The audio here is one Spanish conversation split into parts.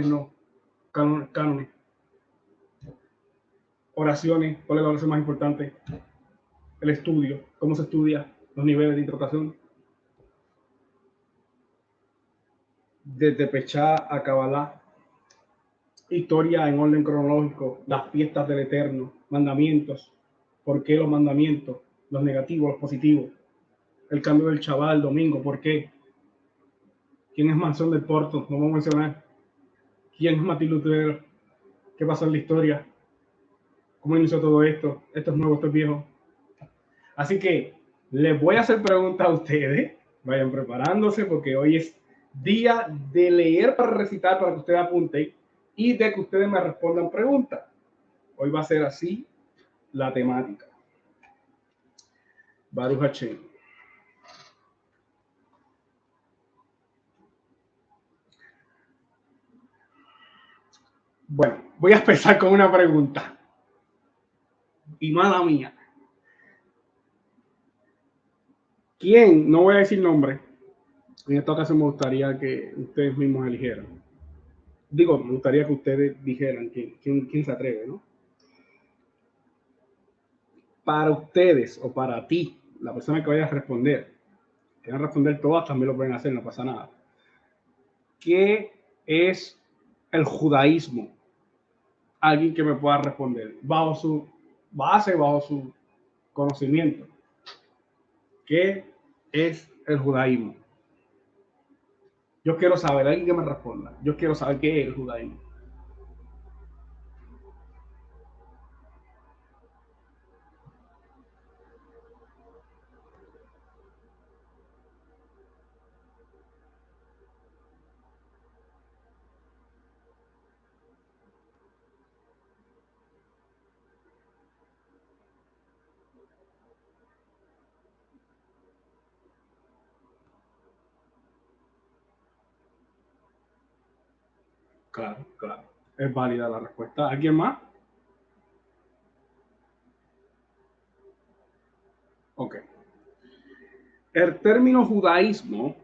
no, cánones, oraciones, cuál es la oración más importante, el estudio, cómo se estudia, los niveles de interpretación, desde Pechá a Kabbalah, historia en orden cronológico, las fiestas del Eterno, mandamientos, por qué los mandamientos, los negativos, los positivos, el cambio del Shabbat, el domingo, por qué, quién es Manzón del Porto, no vamos a mencionar, quién es Martín Lutero, qué pasó en la historia, cómo inició todo esto, esto es nuevo, esto es viejo. Así que les voy a hacer preguntas a ustedes, vayan preparándose porque hoy es día de leer para recitar, para que ustedes apunten y de que ustedes me respondan preguntas. Hoy va a ser así la temática. Baruch Hashem. Bueno, voy a empezar con una pregunta. Y mala mía. ¿Quién? No voy a decir nombre. En esta ocasión me gustaría que ustedes mismos eligieran. Digo, me gustaría que ustedes dijeran quién se atreve, ¿no? Para ustedes o para ti, la persona que vaya a responder, quieran responder todas, también lo pueden hacer, no pasa nada. ¿Qué es el judaísmo? Alguien que me pueda responder, bajo su base, bajo su conocimiento. ¿Qué es el judaísmo? Yo quiero saber, alguien que me responda. Yo quiero saber qué es el judaísmo. Claro, claro. Es válida la respuesta. ¿Alguien más? Ok. El término judaísmo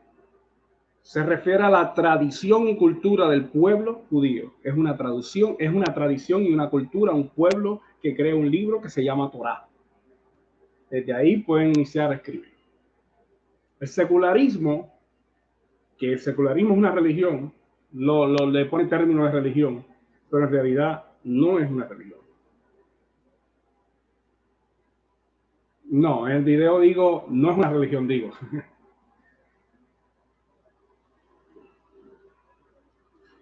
se refiere a la tradición y cultura del pueblo judío. Es una traducción, es una tradición y una cultura, un pueblo que crea un libro que se llama Torá. Desde ahí pueden iniciar a escribir. El secularismo, que el secularismo es una religión, le pone término de religión, pero en realidad no es una religión. No, en el video digo, no es una religión, digo.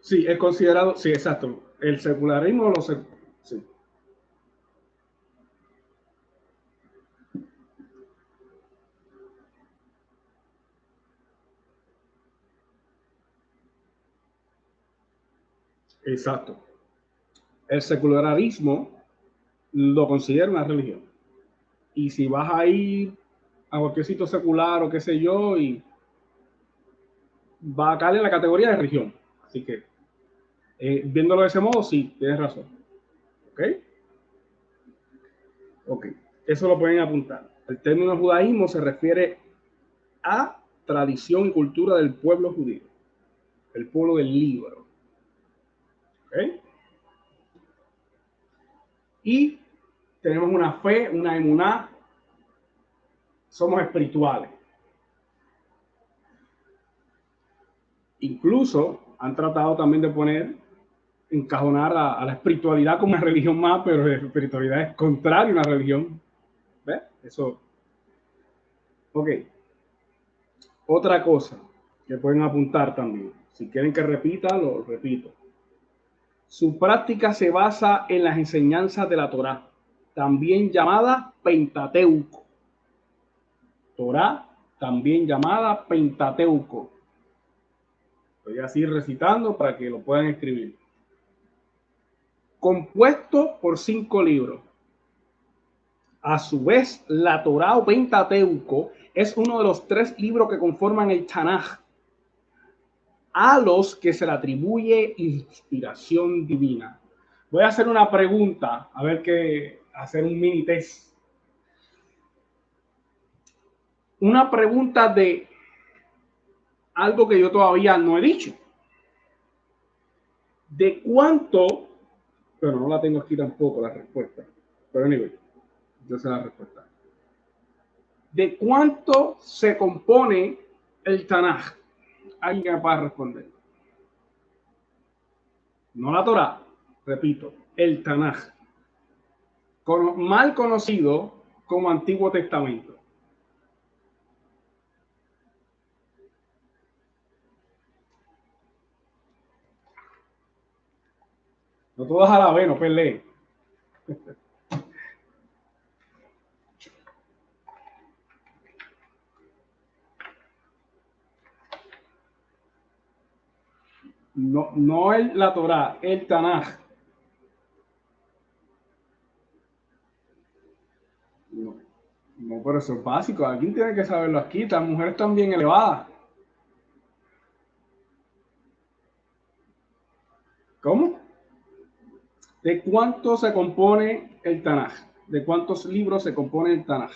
Sí, es considerado, sí, exacto. El secularismo lo sé. Sí, exacto. El secularismo lo considera una religión. Y si vas a ir a cualquier sitio secular o qué sé yo, y va a caer en la categoría de religión. Así que, viéndolo de ese modo, sí, tienes razón. ¿Ok? Ok. Eso lo pueden apuntar. El término judaísmo se refiere a tradición y cultura del pueblo judío, el pueblo del libro. ¿Ok? Y tenemos una fe, una emuná, somos espirituales. Incluso han tratado también de poner, encajonar a la espiritualidad como una religión más, pero la espiritualidad es contraria a una religión. ¿Ves? Eso. Ok. Otra cosa que pueden apuntar también. Si quieren que repita, lo repito. Su práctica se basa en las enseñanzas de la Torá, también llamada Pentateuco. Torá, también llamada Pentateuco. Estoy así recitando para que lo puedan escribir. Compuesto por 5 libros. A su vez, la Torá o Pentateuco es uno de los 3 libros que conforman el Tanaj, a los que se le atribuye inspiración divina. Voy a hacer una pregunta, a ver qué, hacer un mini test. Una pregunta de algo que yo todavía no he dicho. ¿De cuánto? Bueno, no la tengo aquí tampoco la respuesta. Pero anyway, yo sé la respuesta. ¿De cuánto se compone el Tanaj? ¿Alguien que me pueda responder? No la Torá, repito, el Tanaj, mal conocido como Antiguo Testamento. No todas a la vez, no peleen. No, no la Torá, el Tanaj. No, no, pero eso es básico. Alguien tiene que saberlo aquí. Las mujeres están bien elevadas. ¿Cómo? ¿De cuánto se compone el Tanaj? ¿De cuántos libros se compone el Tanaj?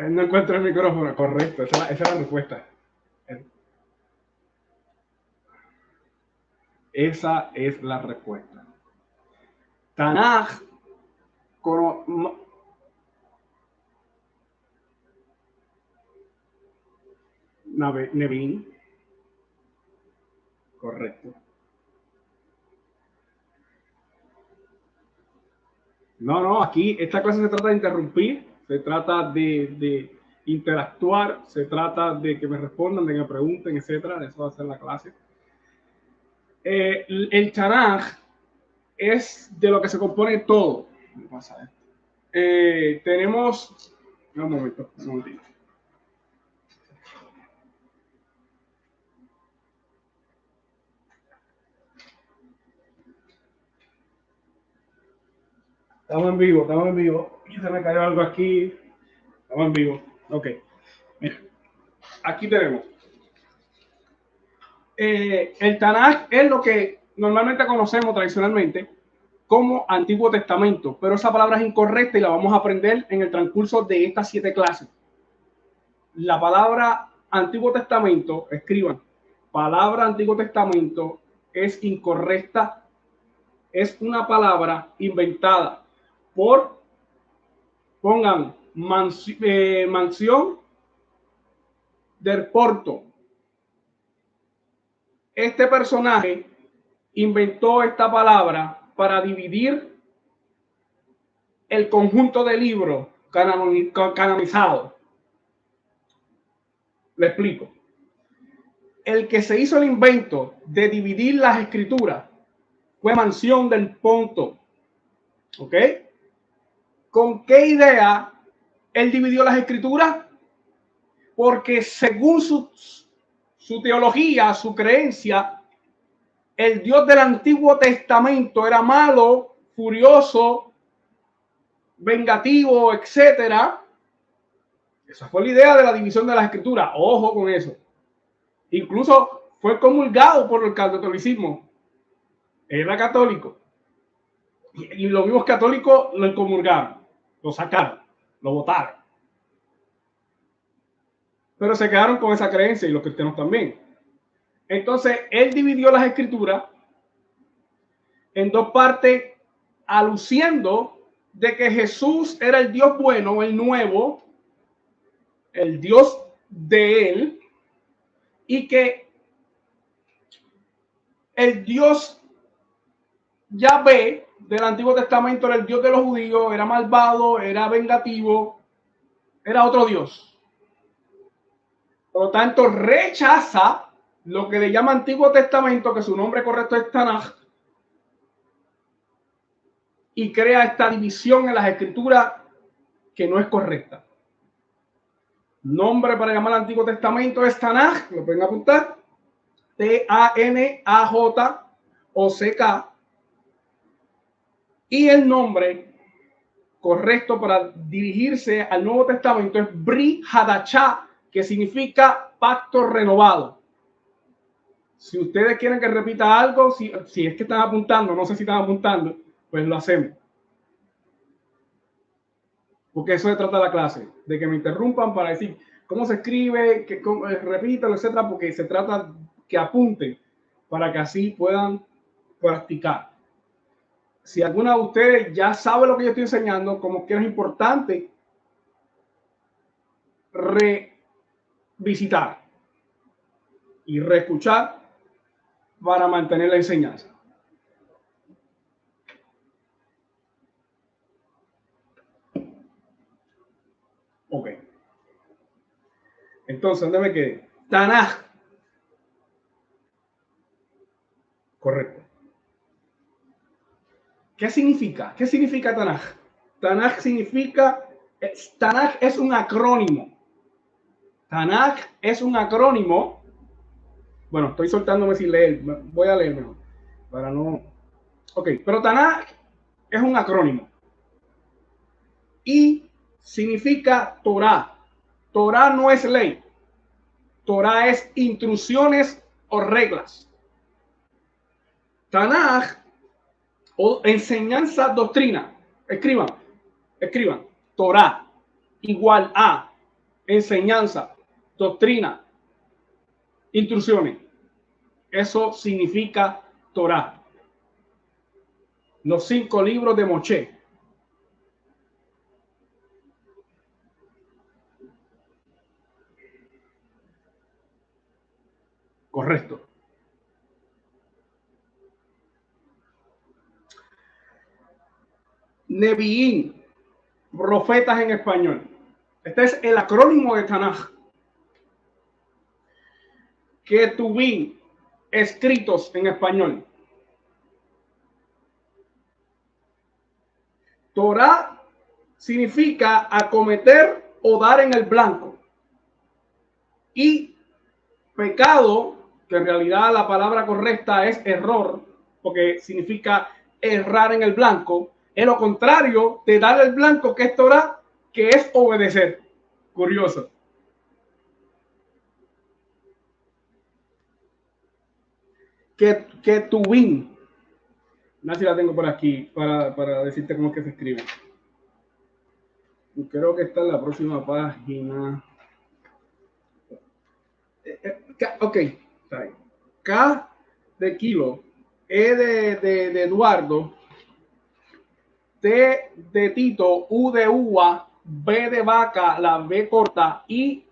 No encuentro el micrófono. Correcto, esa es la respuesta. Esa es la respuesta. Tanaj, Nevin, correcto. No, no, aquí esta clase se trata de interrumpir, se trata de interactuar, se trata de que me respondan, de que me pregunten, etcétera. Eso va a ser la clase. El Tanaj es de lo que se compone todo. ¿Qué pasa esto? Tenemos. Un momento, un momentito. Estamos en vivo, estamos en vivo. Se me cayó algo aquí. Estamos en vivo. Ok. Mira, aquí tenemos. El Tanaj es lo que normalmente conocemos tradicionalmente como Antiguo Testamento, pero esa palabra es incorrecta y la vamos a aprender en el transcurso de estas 7 clases. La palabra Antiguo Testamento, escriban, palabra Antiguo Testamento es incorrecta, es una palabra inventada por, pongan, mansión del Porto. Este personaje inventó esta palabra para dividir el conjunto de libros canonizados. Le explico. El que se hizo el invento de dividir las escrituras fue Mansión del Ponto. ¿Ok? ¿Con qué idea él dividió las escrituras? Porque según su teología, su creencia, el Dios del Antiguo Testamento era malo, furioso, vengativo, etcétera. Esa fue la idea de la división de las escrituras. Ojo con eso. Incluso fue comulgado por el catolicismo. Era católico. Y los mismos católicos lo comulgaron, lo sacaron, lo votaron. Pero se quedaron con esa creencia y los cristianos también. Entonces, él dividió las escrituras en 2 partes, aluciendo de que Jesús era el Dios bueno, el nuevo, el Dios de él, y que el Dios Yahvé del Antiguo Testamento era el Dios de los judíos, era malvado, era vengativo, era otro Dios. Por lo tanto, rechaza lo que le llama Antiguo Testamento, que su nombre correcto es Tanaj, y crea esta división en las escrituras que no es correcta. Nombre para llamar al Antiguo Testamento es Tanaj, lo pueden apuntar, T-A-N-A-J-O-C-K, y el nombre correcto para dirigirse al Nuevo Testamento es Bri Hadachá, que significa pacto renovado. Si ustedes quieren que repita algo, si es que están apuntando, no sé si están apuntando, pues lo hacemos. Porque eso se trata la clase, de que me interrumpan para decir, cómo se escribe, repítalo, etcétera, porque se trata que apunten para que así puedan practicar. Si alguna de ustedes ya sabe lo que yo estoy enseñando, como que es importante revisitar y reescuchar para mantener la enseñanza. Ok. Entonces, ¿dónde me quedé? Tanaj. Correcto. ¿Qué significa? ¿Qué significa Tanaj? Tanaj significa, Tanaj es un acrónimo. Tanaj es un acrónimo. Bueno, estoy soltándome sin leer. Voy a leer mejor. Para no. Ok, pero Tanaj es un acrónimo. Y significa Torah. Torah no es ley. Torah es instrucciones o reglas. Tanaj o enseñanza, doctrina. Escriban. Torah igual a enseñanza, doctrina, instrucciones. Eso significa Torah. Los 5 libros de Moshe. Correcto. Neviín, profetas en español. Este es el acrónimo de Tanaj. Ketubín, escritos en español. Torah significa acometer o dar en el blanco. Y pecado, que en realidad la palabra correcta es error, porque significa errar en el blanco, es lo contrario de dar el blanco, que es Torah, que es obedecer. Curioso. Ketubín. No sé si la tengo por aquí para decirte cómo es que se escribe. Creo que está en la próxima página. Ok, K de kilo, E de Eduardo, T de Tito, U de uva, B de vaca, la B corta, y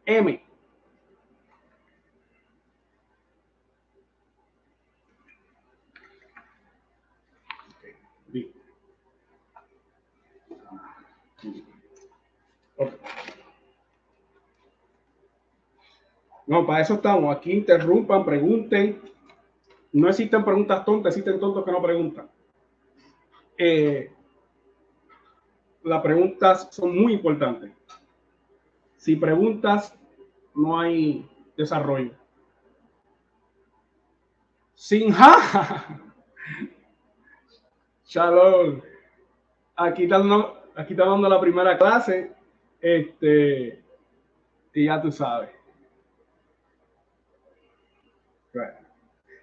M. Okay. No, para eso estamos. Aquí interrumpan, pregunten. No existen preguntas tontas, existen tontos que no preguntan. Las preguntas son muy importantes. Si preguntas, no hay desarrollo. Sinja. Shalom. Aquí está dando la primera clase. Y ya tú sabes. Bueno,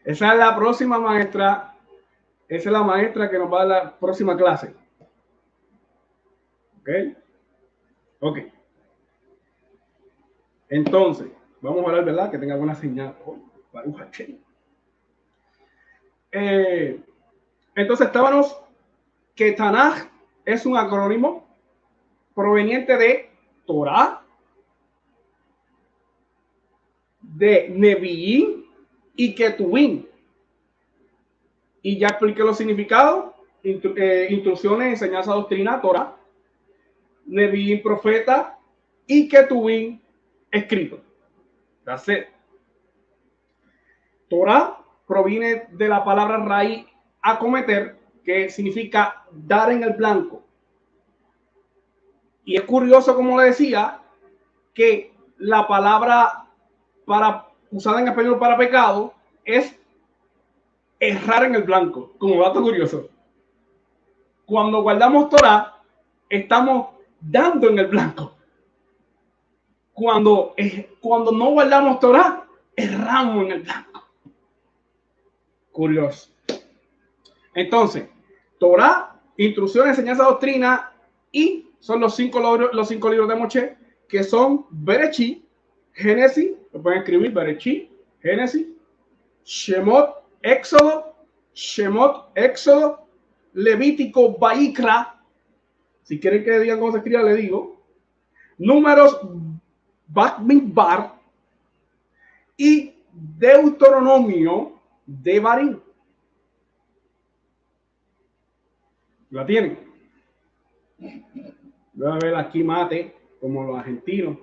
esa es la próxima maestra. Esa es la maestra que nos va a dar la próxima clase. ¿Ok? Ok. Entonces, vamos a hablar, ¿verdad? Que tenga buena señal. Entonces, estábamos que Tanaj es un acrónimo proveniente de Torah, de Neviín y Ketubín. Y ya expliqué los significados, instrucciones, enseñanza, doctrina, Torah, Neviín, profeta, y Ketubín, escrito. That's it. Torah proviene de la palabra raíz acometer, que significa dar en el blanco. Y es curioso, como le decía, que la palabra usada en español para pecado es errar en el blanco, como dato curioso. Cuando guardamos Torah, estamos dando en el blanco. Cuando no guardamos Torah, erramos en el blanco. Curioso. Entonces, Torah, instrucción, enseñanza, doctrina, y son los cinco libros de Moshe, que son Bereshit, Génesis, lo pueden escribir Bereshit, Génesis, Shemot, Éxodo, Levítico, Baikra. Si quieren que digan cómo se escribe, le digo. Números, Bamidbar y Deuteronomio de Barín. ¿La tienen? Voy a ver aquí mate, como los argentinos.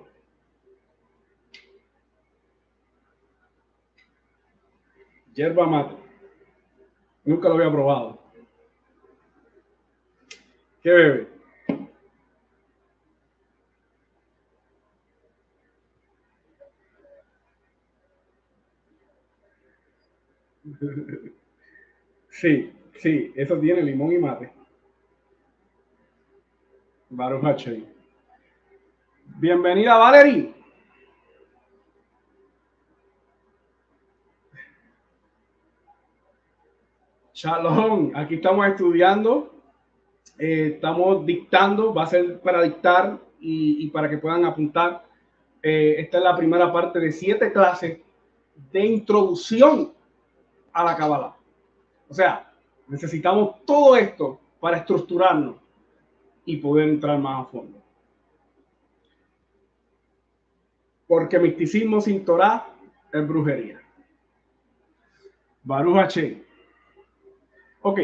Yerba mate. Nunca lo había probado. ¿Qué bebe? Sí, sí, eso tiene limón y mate. Baruch Hashem. Bienvenida, Valerie. Shalom, aquí estamos estudiando, estamos dictando, va a ser para dictar y para que puedan apuntar. Esta es la primera parte de 7 clases de introducción a la Kabbalah. O sea, necesitamos todo esto para estructurarnos y poder entrar más a fondo. Porque misticismo sin Torah es brujería. Baruch Hashem. Ok.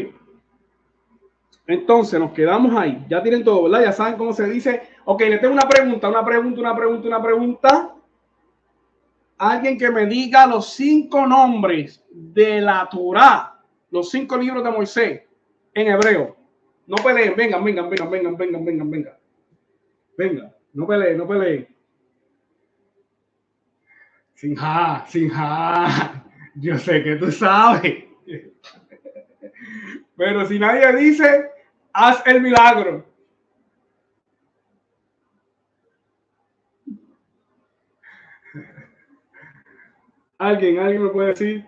Entonces nos quedamos ahí. Ya tienen todo, ¿verdad? Ya saben cómo se dice. Ok, le tengo una pregunta. Alguien que me diga los 5 nombres de la Torá, los 5 libros de Moisés en hebreo. No peleen, vengan. Venga, no peleen. Sin ja. Yo sé que tú sabes. Pero si nadie dice, haz el milagro. ¿Alguien me puede decir?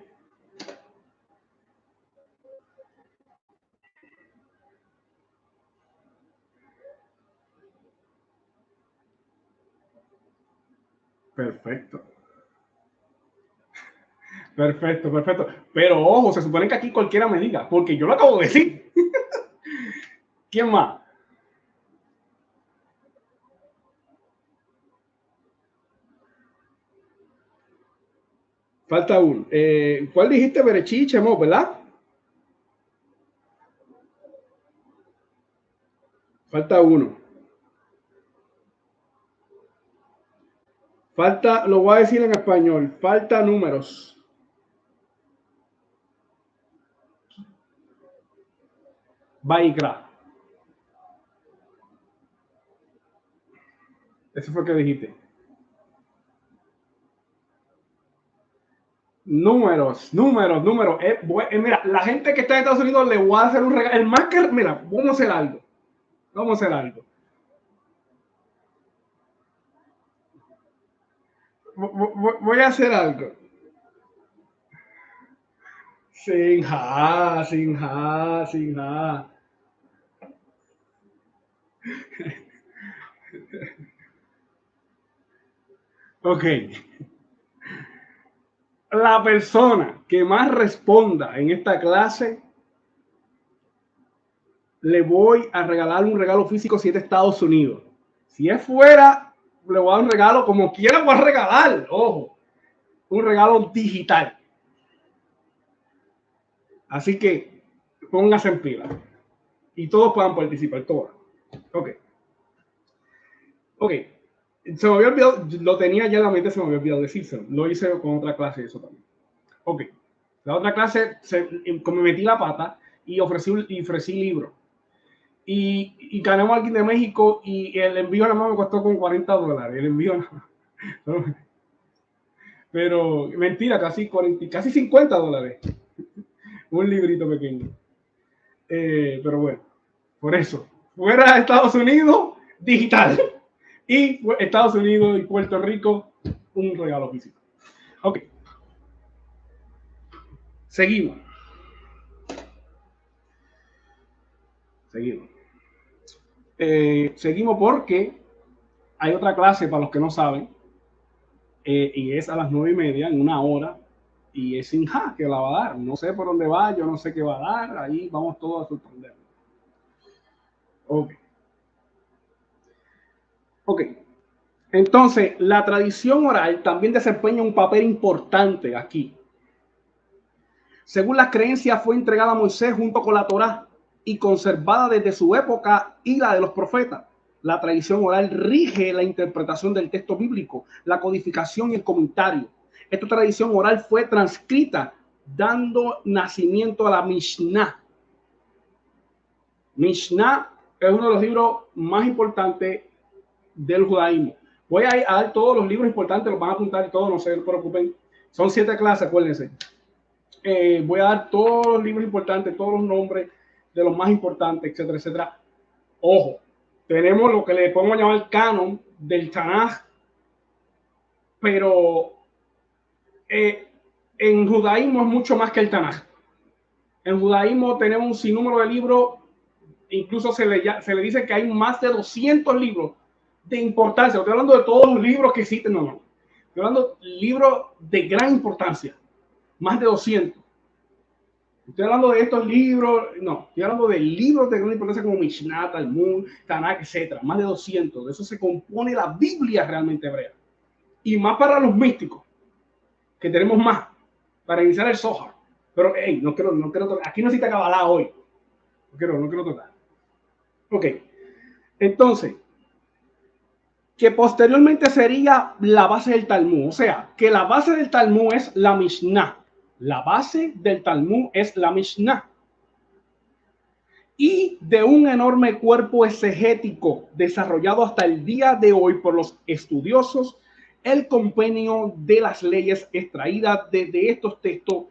Perfecto. Pero ojo, se supone que aquí cualquiera me diga, porque yo lo acabo de decir. ¿Quién más? Falta uno. ¿Cuál dijiste? Berechí, Chemot, ¿verdad? Falta uno. Falta, lo voy a decir en español, falta números. Baikra. Eso fue que dijiste. Números. Mira, la gente que está en Estados Unidos le voy a hacer un regalo. El más que, mira, vamos a hacer algo. Voy a hacer algo. Sin ja. Ok. La persona que más responda en esta clase, le voy a regalar un regalo físico si es de Estados Unidos. Si es fuera, le voy a dar un regalo como quiera, voy a regalar, ojo, un regalo digital. Así que pónganse en pila y todos puedan participar, todos. Ok. Se me había olvidado, lo tenía ya en la mente, se me había olvidado decírselo. Lo hice con otra clase, eso también. Ok. La otra clase, como me metí la pata y ofrecí libros. Y ganamos a alguien de México y el envío nada más me costó como $40. El envío no. Pero mentira, casi $50. Un librito pequeño. Pero bueno, por eso. Fuera de Estados Unidos, digital. Y Estados Unidos y Puerto Rico, un regalo físico. Ok. Seguimos. Seguimos porque hay otra clase para los que no saben, y es a las 9:30, en una hora, y es Sinja que la va a dar. No sé por dónde va, yo no sé qué va a dar, ahí vamos todos a sorprender. Ok. Ok. Entonces, la tradición oral también desempeña un papel importante aquí. Según las creencias, fue entregada a Moisés junto con la Torá y conservada desde su época y la de los profetas. La tradición oral rige la interpretación del texto bíblico, la codificación y el comentario. Esta tradición oral fue transcrita dando nacimiento a la Mishnah. Mishnah es uno de los libros más importantes del judaísmo. Voy a dar todos los libros importantes, los van a apuntar y todos, no se preocupen. Son 7 clases, acuérdense. Voy a dar todos los libros importantes, todos los nombres de los más importantes, etcétera, etcétera. Ojo, tenemos lo que le podemos llamar canon del Tanaj, pero en judaísmo es mucho más que el Tanaj. En judaísmo tenemos un sinnúmero de libros, incluso se le dice que hay más de 200 libros de importancia. Estoy hablando de todos los libros que existen, no. Estoy hablando de libros de gran importancia, más de 200. Estoy hablando de estos libros, no, estoy hablando de libros de gran importancia como Mishnah, Talmud, Tanakh, etc. Más de 200. De eso se compone la Biblia realmente hebrea. Y más para los místicos, que tenemos más, para iniciar el Zohar. Pero, hey, no quiero tocar. Aquí no se te Kabbalah hoy. No quiero tocar. Ok. Entonces, que posteriormente sería la base del Talmud. O sea, que la base del Talmud es la Mishnah. La base del Talmud es la Mishnah. Y de un enorme cuerpo exegético desarrollado hasta el día de hoy por los estudiosos, el compendio de las leyes extraídas de estos textos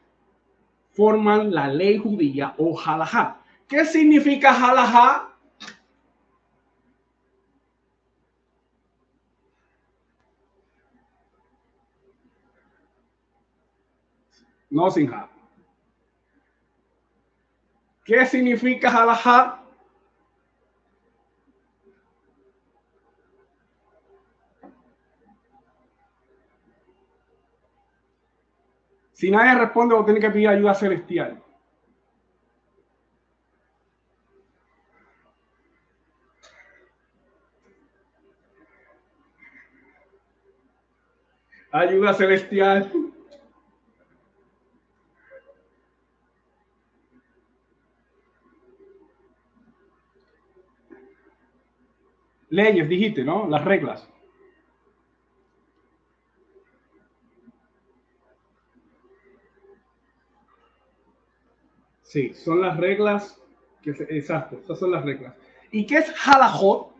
forman la ley judía o halajá. ¿Qué significa halajá? No, sin ja. ¿Qué significa halajá? Si nadie responde, vos tenés que pedir ayuda celestial. Ayuda celestial. Leyes, dijiste, ¿no? Las reglas. Sí, son las reglas. Exacto, esas son las reglas. ¿Y qué es halajot?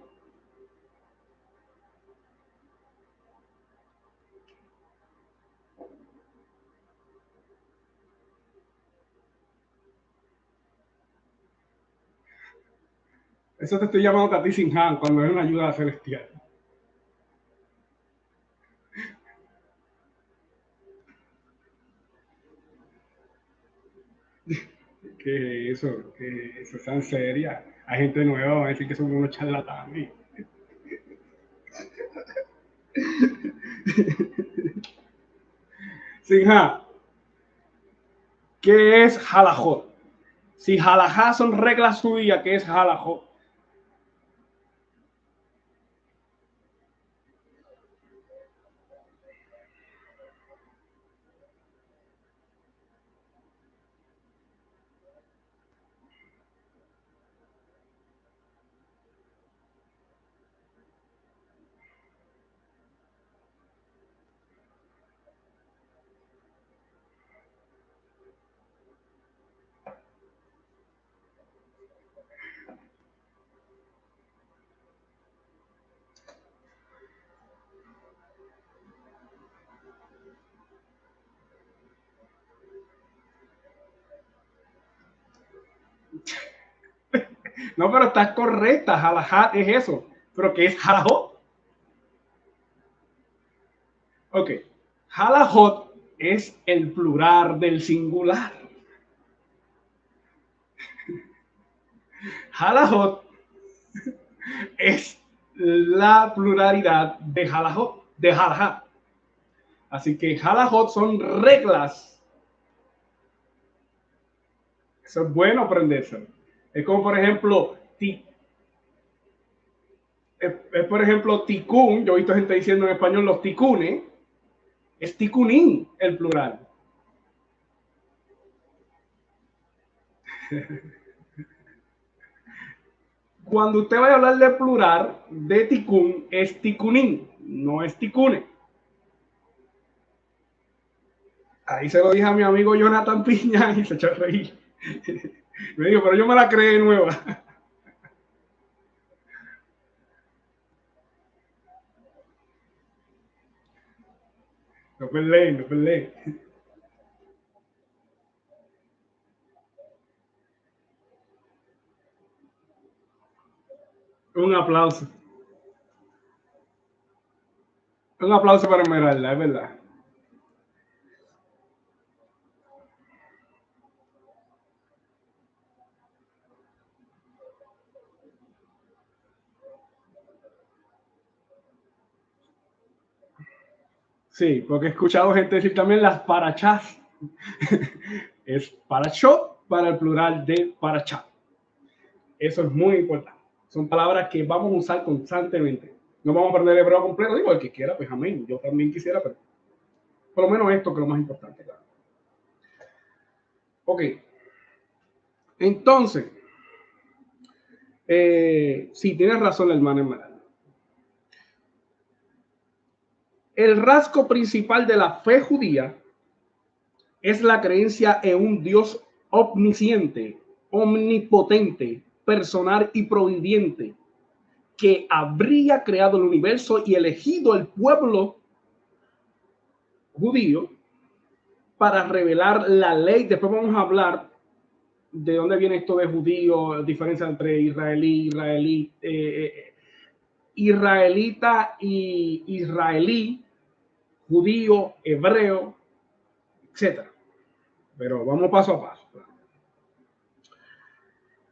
Eso te estoy llamando a ti sin Han cuando es una ayuda celestial. Que eso sea en seria. Hay gente nueva, va a decir que son unos charlatanes. Sin Han, ¿qué es halajot? Si halajá son reglas judías, ¿qué es halajot? No, pero estás correcta, halajá es eso. Pero ¿qué es halajot? Ok, halajot es el plural del singular. Halajot es la pluralidad de halajot, de halajá. Así que halajot son reglas. Eso es bueno aprenderse. Es como, por ejemplo, por ejemplo, ticún. Yo he visto gente diciendo en español los ticunes. Es ticunín el plural. Cuando usted vaya a hablar de plural de ticún, es ticunín, no es ticune. Ahí se lo dije a mi amigo Jonathan Piña y se echó a reír. Me dijo, pero yo me la creé nueva. No peleen, no peleen. Un aplauso. Un aplauso para Esmeralda, es verdad. Sí, porque he escuchado gente decir también las parachás. Es parachó para el plural de parachá. Eso es muy importante. Son palabras que vamos a usar constantemente. No vamos a aprender el hebreo completo. Digo, el que quiera, pues amén. Yo también quisiera, pero por lo menos esto que es lo más importante. Claro. Ok. Entonces, sí, tienes razón la hermana Esmeralda. El rasgo principal de la fe judía es la creencia en un Dios omnisciente, omnipotente, personal y providiente, que habría creado el universo y elegido el pueblo judío para revelar la ley. Después vamos a hablar de dónde viene esto de judío, diferencia entre israelita y israelí, judío, hebreo, etcétera. Pero vamos paso a paso.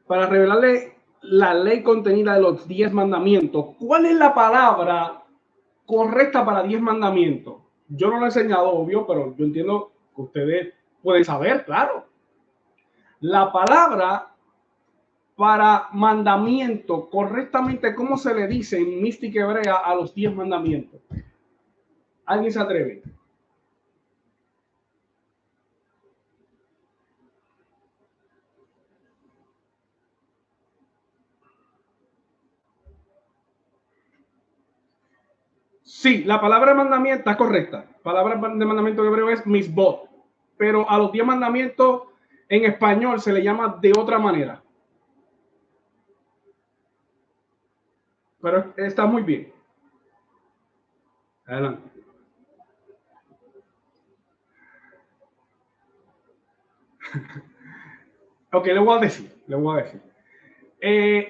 Para revelarle la ley contenida de los 10 mandamientos. ¿Cuál es la palabra correcta para 10 mandamientos? Yo no lo he enseñado, obvio, pero yo entiendo que ustedes pueden saber, claro. La palabra para mandamiento, correctamente, ¿cómo se le dice en mística hebrea a los 10 mandamientos? ¿Alguien se atreve? Sí, la palabra mandamiento está correcta. Palabra de mandamiento en hebreo es misbot. Pero a los 10 mandamientos en español se le llama de otra manera. Pero está muy bien. Adelante. Ok, le voy a decir. Le voy a decir.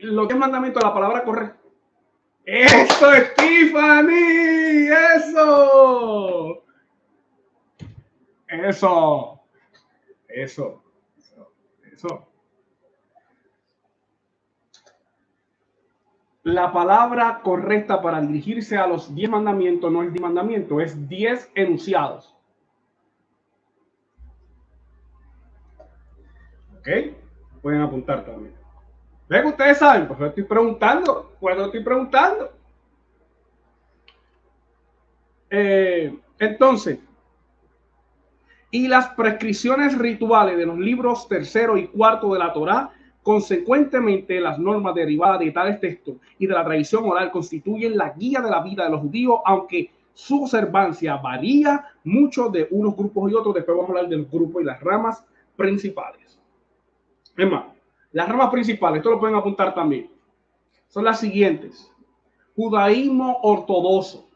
Los 10 mandamientos, la palabra correcta. ¡Eso, Stephanie! ¡Eso! Eso. Eso. Eso. La palabra correcta para dirigirse a los 10 mandamientos no es 10 mandamientos, es 10 enunciados. ¿Ok? Pueden apuntar también. ¿Ven que ustedes saben? Pues lo estoy preguntando. Pues lo estoy preguntando. Entonces, y las prescripciones rituales de los libros tercero y cuarto de la Torá, consecuentemente las normas derivadas de tales textos y de la tradición oral constituyen la guía de la vida de los judíos, aunque su observancia varía mucho de unos grupos y otros. Después vamos a hablar del grupo y las ramas principales. Es más, las ramas principales, esto lo pueden apuntar también, son las siguientes. Judaísmo ortodoxo.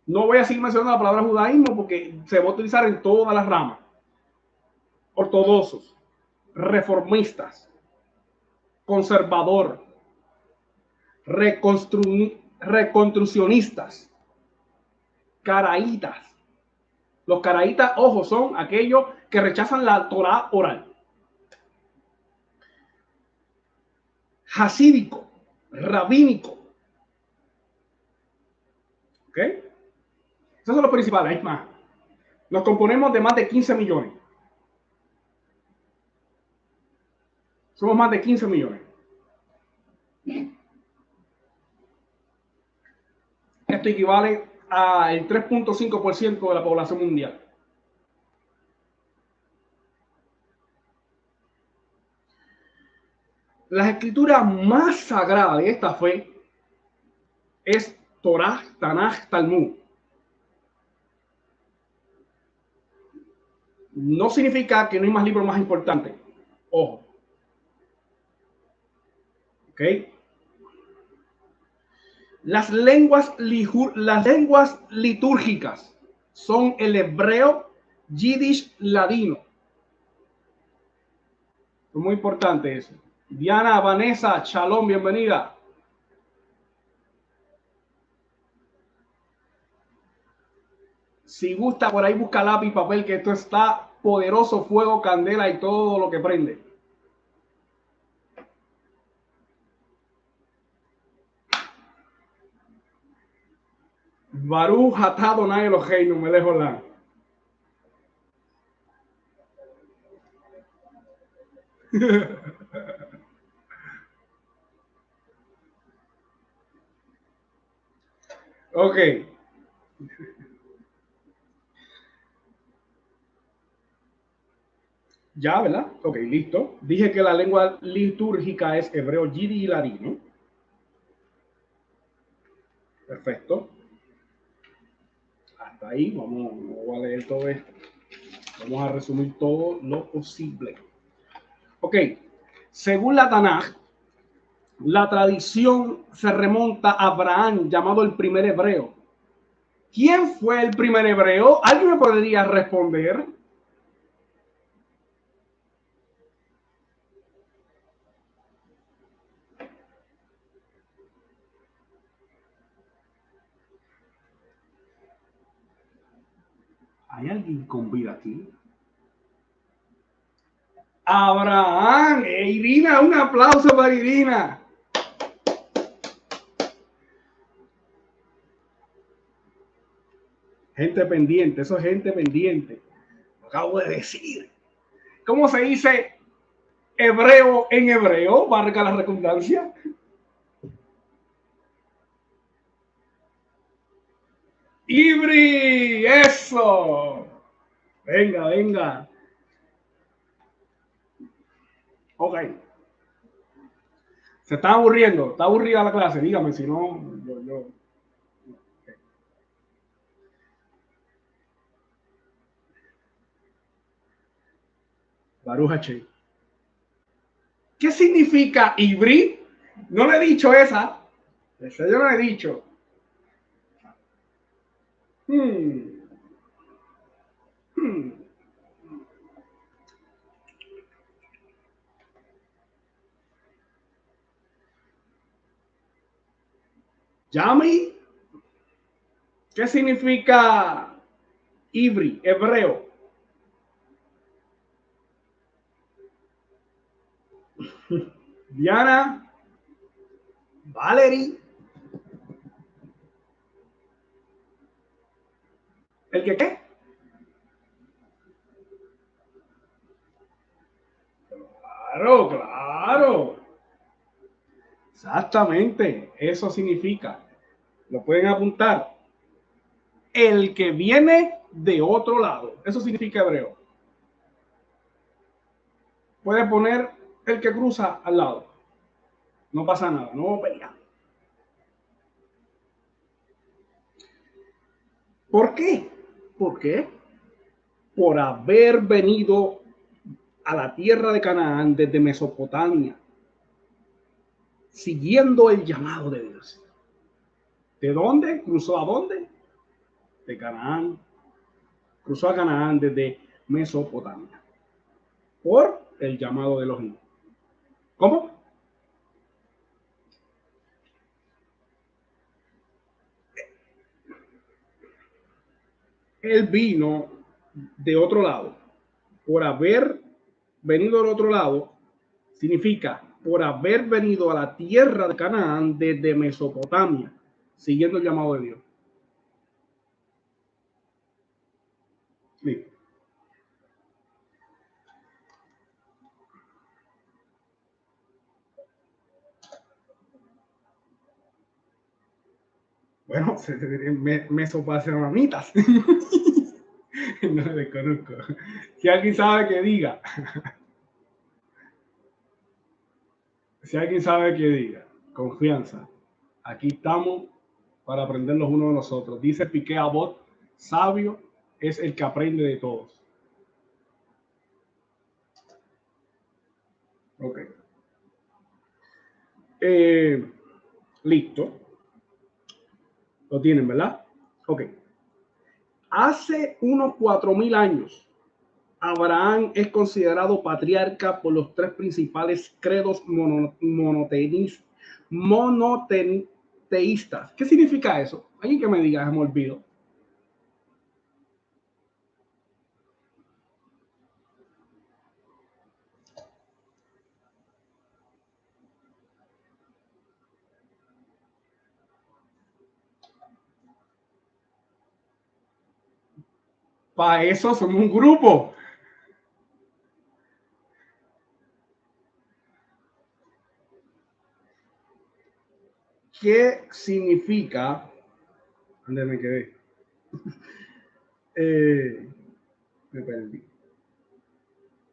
No voy a seguir mencionando la palabra judaísmo porque se va a utilizar en todas las ramas. Ortodoxos, reformistas, conservador, reconstruccionistas, caraítas. Los caraítas, ojo, son aquellos que rechazan la Torah oral. Hasídico, rabínico, ¿Ok? Esos son los principales, hay más. Nos componemos de más de 15 millones. Somos más de 15 millones. Esto equivale al 3.5% de la población mundial. La escritura más sagrada de esta fe es Torah, Tanaj, Talmud. No significa que no hay más libros más importantes. Ojo. ¿Ok? Las lenguas litúrgicas son el hebreo, yiddish, ladino. Es muy importante eso. Diana, Vanessa, Shalom, bienvenida. Si gusta, por ahí busca lápiz y papel, que esto está poderoso, fuego, candela y todo lo que prende. Baruch atah Adonai Eloheinu melech olam. Ok. Ya, ¿verdad? Ok, listo. Dije que la lengua litúrgica es hebreo, yiddish y ladino. Perfecto. Hasta ahí, no voy a leer todo esto. Vamos a resumir todo lo posible. Ok, según la Tanaj, la tradición se remonta a Abraham, llamado el primer hebreo. ¿Quién fue el primer hebreo? ¿Alguien me podría responder? ¿Hay alguien con vida aquí? Abraham, Irina, un aplauso para Irina. Gente pendiente, eso es gente pendiente. Lo acabo de decir. ¿Cómo se dice hebreo en hebreo? Marca la redundancia. Ibri, eso. Venga, venga. Ok. Se está aburriendo, está aburrida la clase, dígame, si no, yo. Baruch H. ¿Qué significa Ibri? No le he dicho esa. Esa yo no le he dicho. Hmm. Hmm. Yami. ¿Qué significa Ibri, hebreo? Diana, Valerie. ¿El que qué? Claro, claro. Exactamente, eso significa. Lo pueden apuntar. El que viene de otro lado. Eso significa hebreo. Puede poner el que cruza al lado. No pasa nada, no pelea. ¿Por qué? ¿Por qué? Por haber venido a la tierra de Canaán desde Mesopotamia, siguiendo el llamado de Dios. ¿De dónde? ¿Cruzó a dónde? De Canaán. Cruzó a Canaán desde Mesopotamia. Por el llamado de Elohim. ¿Cómo? Él vino de otro lado. Por haber venido del otro lado, significa por haber venido a la tierra de Canaán desde Mesopotamia, siguiendo el llamado de Dios. mesopotamitas. No lo desconozco. Si alguien sabe que diga. Si alguien sabe que diga. Confianza. Aquí estamos para aprender los unos de los otros. Dice Piqué Abot, sabio es el que aprende de todos. Ok. Listo. Lo tienen, ¿verdad? Ok. Hace unos 4000 años, Abraham es considerado patriarca por los tres principales credos monoteístas. ¿Qué significa eso? Alguien que me diga, me olvido. Para eso somos un grupo. ¿Qué significa? ¿Dónde me quedé? Me perdí.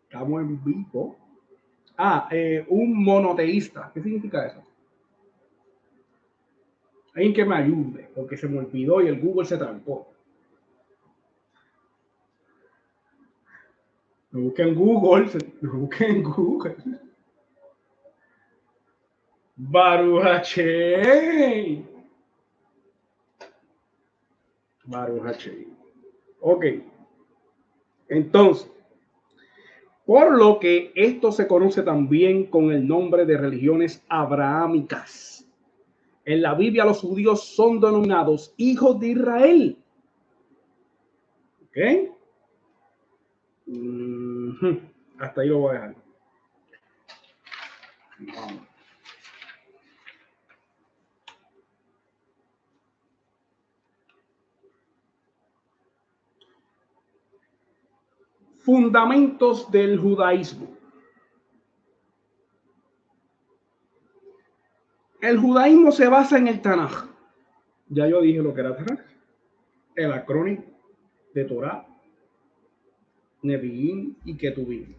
Estamos en vivo. Un monoteísta. ¿Qué significa eso? Alguien que me ayude, porque se me olvidó y el Google se trancó. Lo busqué en Google. Baruch Hashemay. Baruch Hashemay. Ok. Entonces, por lo que esto se conoce también con el nombre de religiones abrahámicas. En la Biblia los judíos son denominados hijos de Israel. ¿Ok? Hasta ahí lo voy a dejar. Vamos. Fundamentos del judaísmo. El judaísmo se basa en el Tanaj. Ya yo dije lo que era Tanaj. El acrónimo de Torah, Nevi'im y Ketuvim.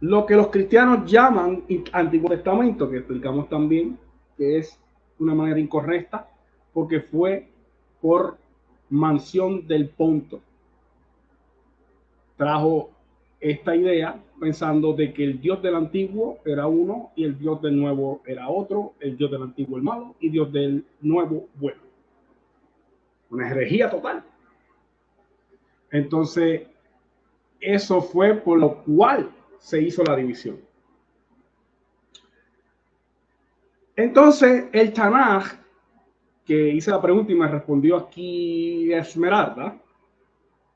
Lo que los cristianos llaman Antiguo Testamento, que explicamos también que es una manera incorrecta, porque fue por Mansión del Ponto. Trajo esta idea pensando de que el Dios del Antiguo era uno y el Dios del Nuevo era otro, el Dios del Antiguo el malo y Dios del Nuevo bueno. Una herejía total. Entonces, eso fue por lo cual se hizo la división. Entonces, el Tanaj, que hice la pregunta y me respondió aquí Esmeralda,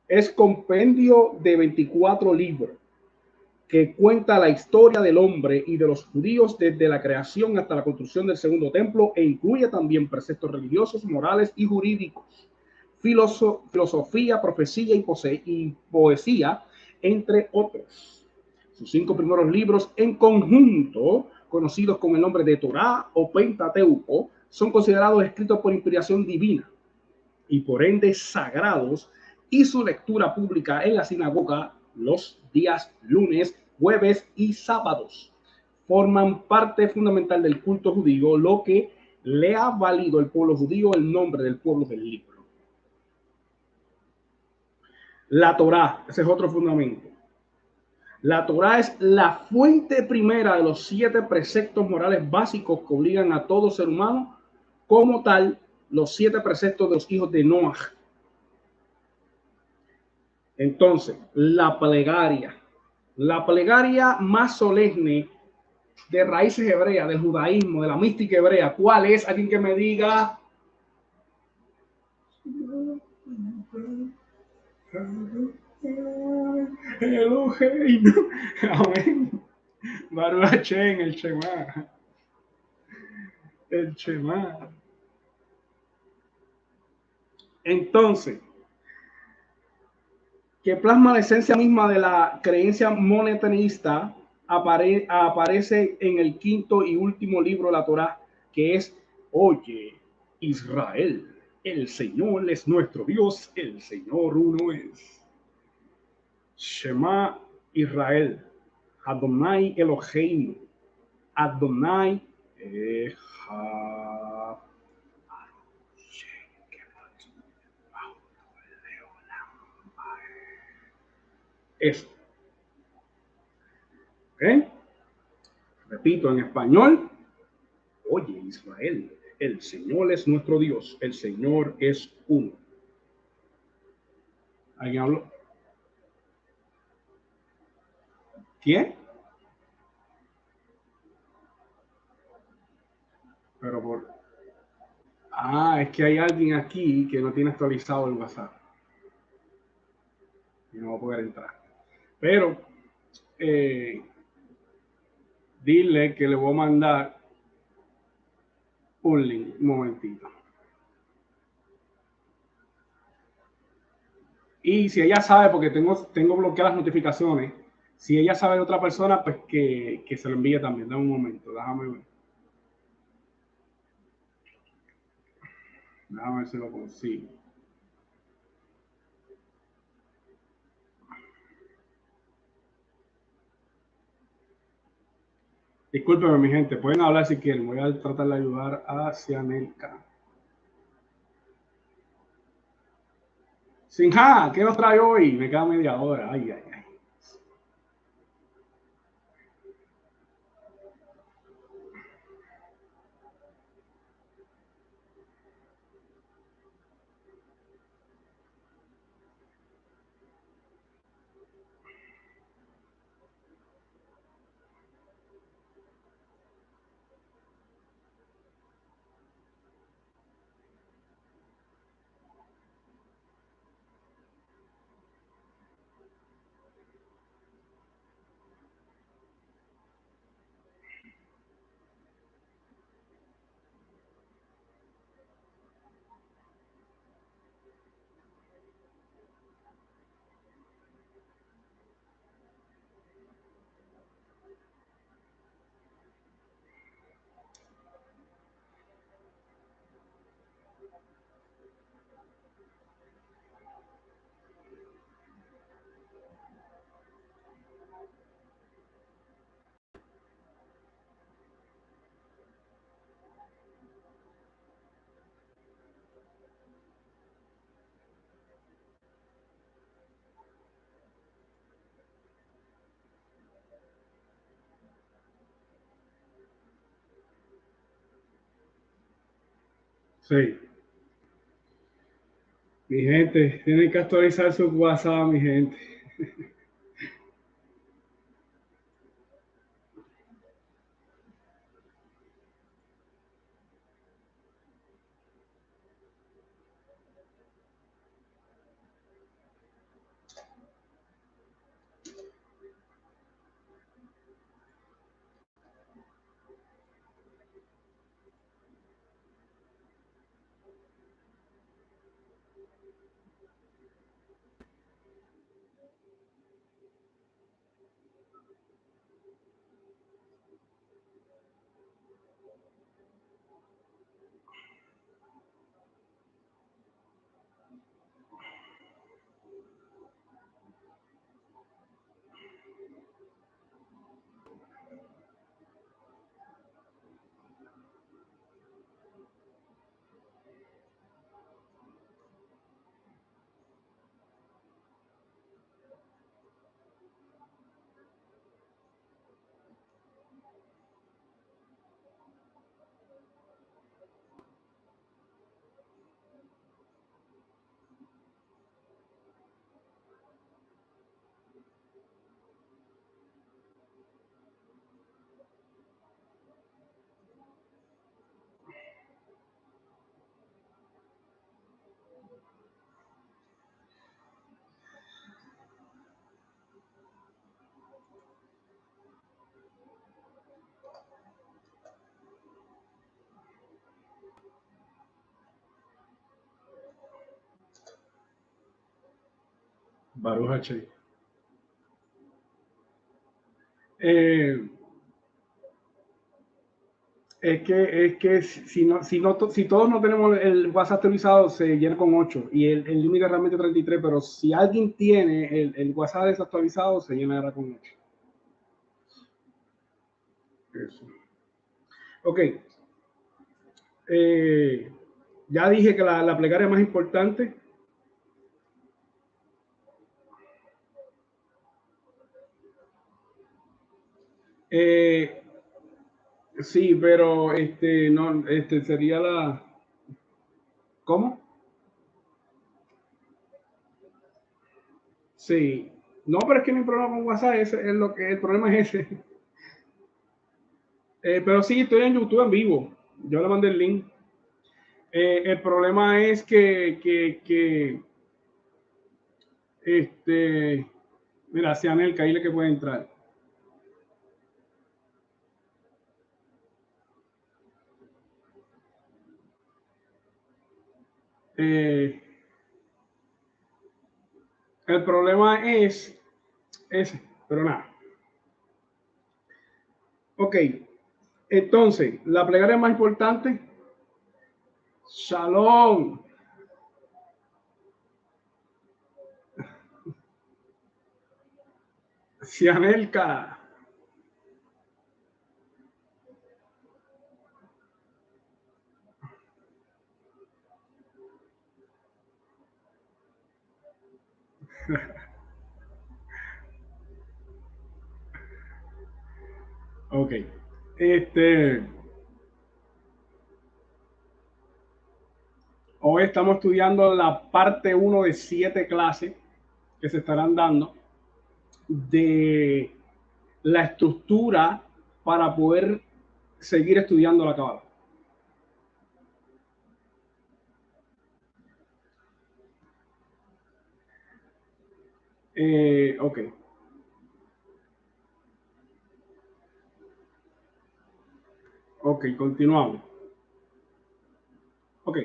es compendio de 24 libros que cuenta la historia del hombre y de los judíos desde la creación hasta la construcción del segundo templo e incluye también preceptos religiosos, morales y jurídicos, filosofía, profecía y poesía, entre otros. Sus 5 primeros libros en conjunto, conocidos con el nombre de Torá o Pentateuco, son considerados escritos por inspiración divina y por ende sagrados, y su lectura pública en la sinagoga los días lunes, jueves y sábados forman parte fundamental del culto judío, lo que le ha valido al pueblo judío el nombre del pueblo del libro. La Torá, ese es otro fundamento. La Torá es la fuente primera de los 7 preceptos morales básicos que obligan a todo ser humano, como tal, los 7 preceptos de los hijos de Noah. Entonces, la plegaria más solemne de raíces hebreas, del judaísmo, de la mística hebrea, ¿cuál es? Alguien que me diga. Eloheinu. Amén. Baruch Hashem, el Shema. El Shema. Entonces, que plasma la esencia misma de la creencia monoteísta, aparece en el quinto y último libro de la Torá, que es, oye, Israel, el Señor es nuestro Dios, el Señor uno es. Shema Israel, Adonai Eloheinu, Adonai Echad. Eso. ¿Ok? Repito, en español, oye Israel, el Señor es nuestro Dios, el Señor es uno. ¿Alguien habló? ¿Quién? Pero por... Ah, es que hay alguien aquí que no tiene actualizado el WhatsApp y no va a poder entrar. Pero eh, dile que le voy a mandar un link, un momentito. Y si ella sabe, porque tengo bloqueadas las notificaciones, si ella sabe de otra persona, pues que se lo envíe también. Dame un momento, déjame ver. Déjame ver si lo consigo. Discúlpeme, mi gente, pueden hablar si quieren. Voy a tratar de ayudar a Cianelka. Sinja, ¿qué nos trae hoy? Me queda media hora. Ay, ay, ay. Sí. Mi gente, tienen que actualizar su WhatsApp, mi gente. Baruch H. Eh, Es que si todos no tenemos el WhatsApp actualizado, se llena con 8 y el límite es realmente 33, pero si alguien tiene el WhatsApp desactualizado, se llenará con 8. Eso. Ok. Ya dije que la plegaria más importante. Sí, pero no, sería la. ¿Cómo? Sí. No, pero es que no hay problema con WhatsApp, el problema es ese. Pero sí, estoy en YouTube en vivo. Yo le mandé el link. El problema es que mira, si Anel, Caile que puede entrar. Eh, el problema es ese, pero nada. Ok, entonces, la plegaria más importante, Shalom, Cianelka. Ok, hoy estamos estudiando la parte 1 de 7 clases que se estarán dando de la estructura para poder seguir estudiando la Cábala. Ok. Ok, continuamos. Ok.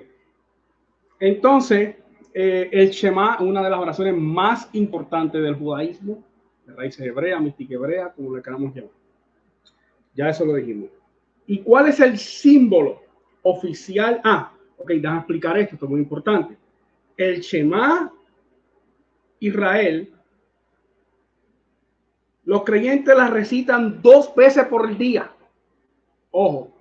Entonces, el Shema, una de las oraciones más importantes del judaísmo, de raíces hebrea, mística hebrea, como le queramos llamar. Ya eso lo dijimos. ¿Y cuál es el símbolo oficial? Ok, déjame explicar esto es muy importante. El Shema Israel, los creyentes la recitan 2 veces por el día. Ojo,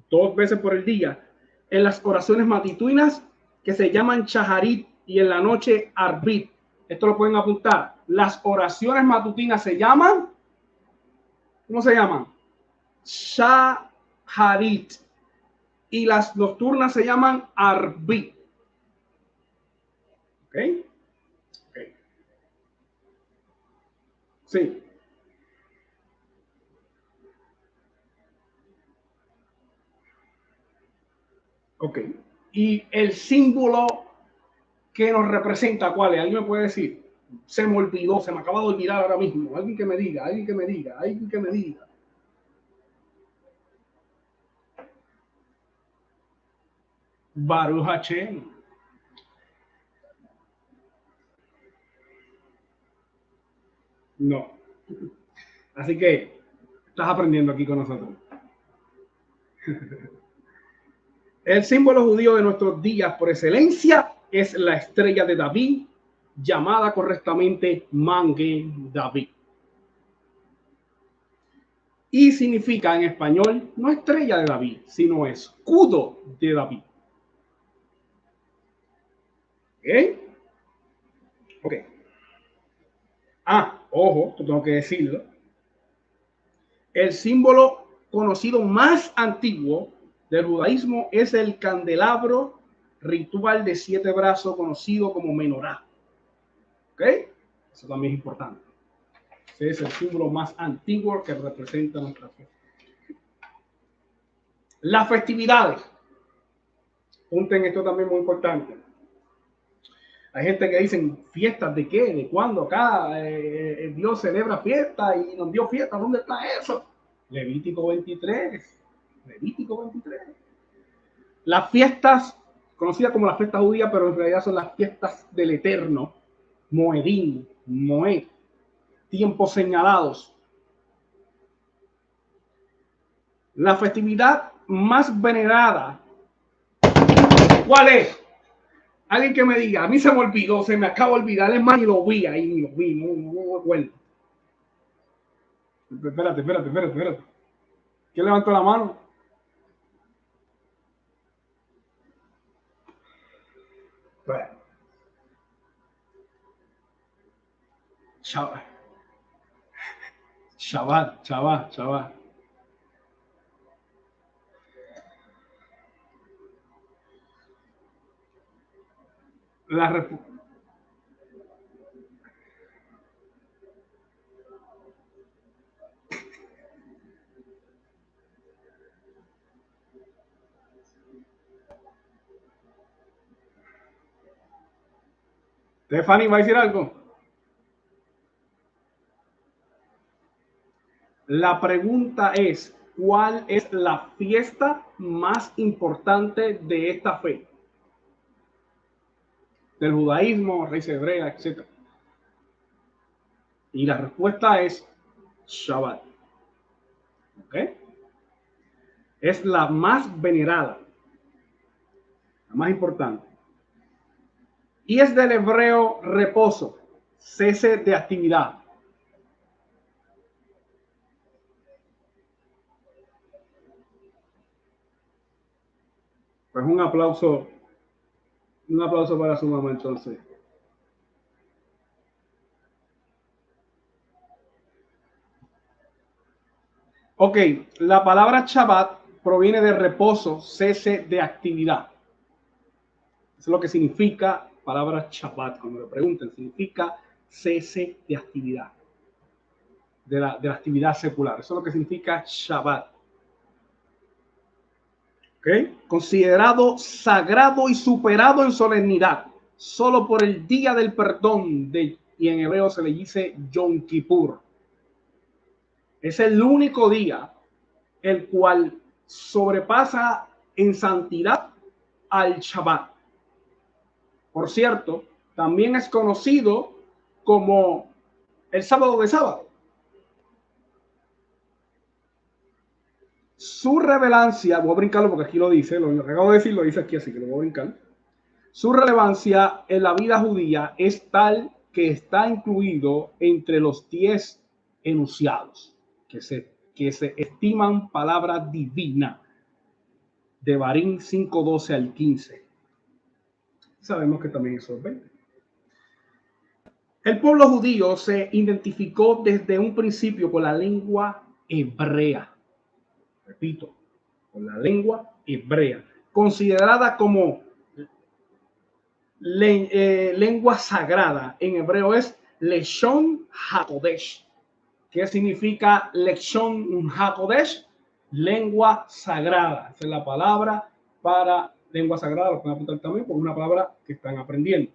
2 veces por el día. En las oraciones matutinas que se llaman Shaharit y en la noche Arbit. Esto lo pueden apuntar. Las oraciones matutinas se llaman, ¿cómo se llaman? Shaharit. Y las nocturnas se llaman Arbit. ¿Ok? Okay. Sí. Ok. Y el símbolo que nos representa, ¿cuál es? ¿Alguien me puede decir? Se me olvidó, se me acaba de olvidar ahora mismo. Alguien que me diga, alguien que me diga, alguien que me diga. Baruch Hashem. No. Así que estás aprendiendo aquí con nosotros. El símbolo judío de nuestros días por excelencia es la estrella de David, llamada correctamente Mangue David. Y significa en español no estrella de David, sino escudo de David. ¿Ok? Ok. Ojo, tengo que decirlo. El símbolo conocido más antiguo del judaísmo es el candelabro ritual de 7 brazos conocido como menorá. ¿Ok? Eso también es importante. Ese es el símbolo más antiguo que representa nuestra fe. Las festividades. Apunten esto también muy importante. Hay gente que dicen, ¿fiestas de qué? ¿De cuándo? Acá Dios celebra fiestas y nos dio fiestas. ¿Dónde está eso? Levítico 23. Levítico 23. Las fiestas, conocidas como las fiestas judías, pero en realidad son las fiestas del Eterno. Moedín, Moed. Tiempos señalados. La festividad más venerada, ¿cuál es? Alguien que me diga, a mí se me olvidó, se me acaba de olvidar, es más, ni lo vi ahí, ni lo vi, no me acuerdo. Espérate. ¿Quién levantó la mano? Bueno, chaval. La Stephanie va a decir algo. La pregunta es, ¿cuál es la fiesta más importante de esta fe? Del judaísmo, raíz hebrea, etc. Y la respuesta es Shabbat. ¿Ok? Es la más venerada, la más importante. Y es del hebreo reposo, cese de actividad. Pues un aplauso para su mamá entonces. Ok, la palabra Shabbat proviene de reposo, cese de actividad. Eso es lo que significa palabra Shabbat. Cuando me pregunten, significa cese de actividad, de la actividad secular. Eso es lo que significa Shabbat. ¿Okay? Considerado sagrado y superado en solemnidad, solo por el día del perdón, y en hebreo se le dice Yom Kippur. Es el único día el cual sobrepasa en santidad al Shabbat. Por cierto, también es conocido como el sábado de sábado. Su relevancia, voy a brincarlo porque aquí lo dice, lo acabo de decir, lo dice aquí, así que lo voy a brincar. Su relevancia en la vida judía es tal que está incluido entre los 10 enunciados que se estiman palabra divina, de Barín 5:12 al 15. Sabemos que también eso es 20. El pueblo judío se identificó desde un principio con la lengua hebrea. Repito, con la lengua hebrea, considerada como lengua sagrada. En hebreo es Leshon HaKodesh. ¿Qué significa Leshon HaKodesh? Lengua sagrada. Esa es la palabra para lengua sagrada. Lo pueden apuntar también por una palabra que están aprendiendo.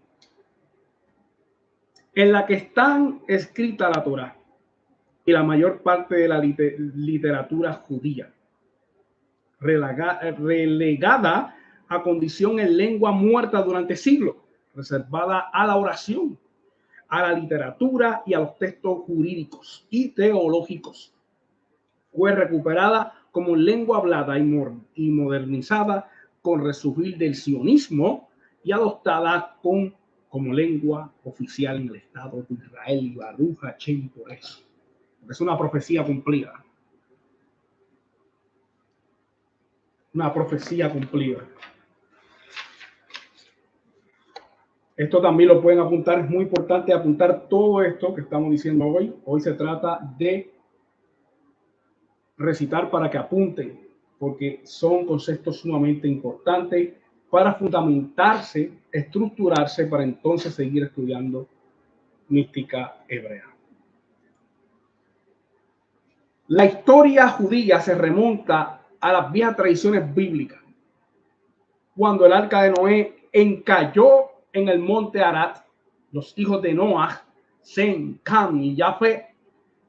En la que están escrita la Torá y la mayor parte de la literatura judía, relegada a condición en lengua muerta durante siglos, reservada a la oración, a la literatura y a los textos jurídicos y teológicos. Fue recuperada como lengua hablada y modernizada con resurgir del sionismo y adoptada como lengua oficial en el Estado de Israel y Baruch Hashem por eso. Es una profecía cumplida. Una profecía cumplida. Esto también lo pueden apuntar, es muy importante apuntar todo esto que estamos diciendo hoy. Hoy se trata de recitar para que apunten, porque son conceptos sumamente importantes para fundamentarse, estructurarse, para entonces seguir estudiando mística hebrea. La historia judía se remonta a las viejas tradiciones bíblicas. Cuando el arca de Noé encalló en el monte Arat, los hijos de Noah, Sem, Cam y Jafet,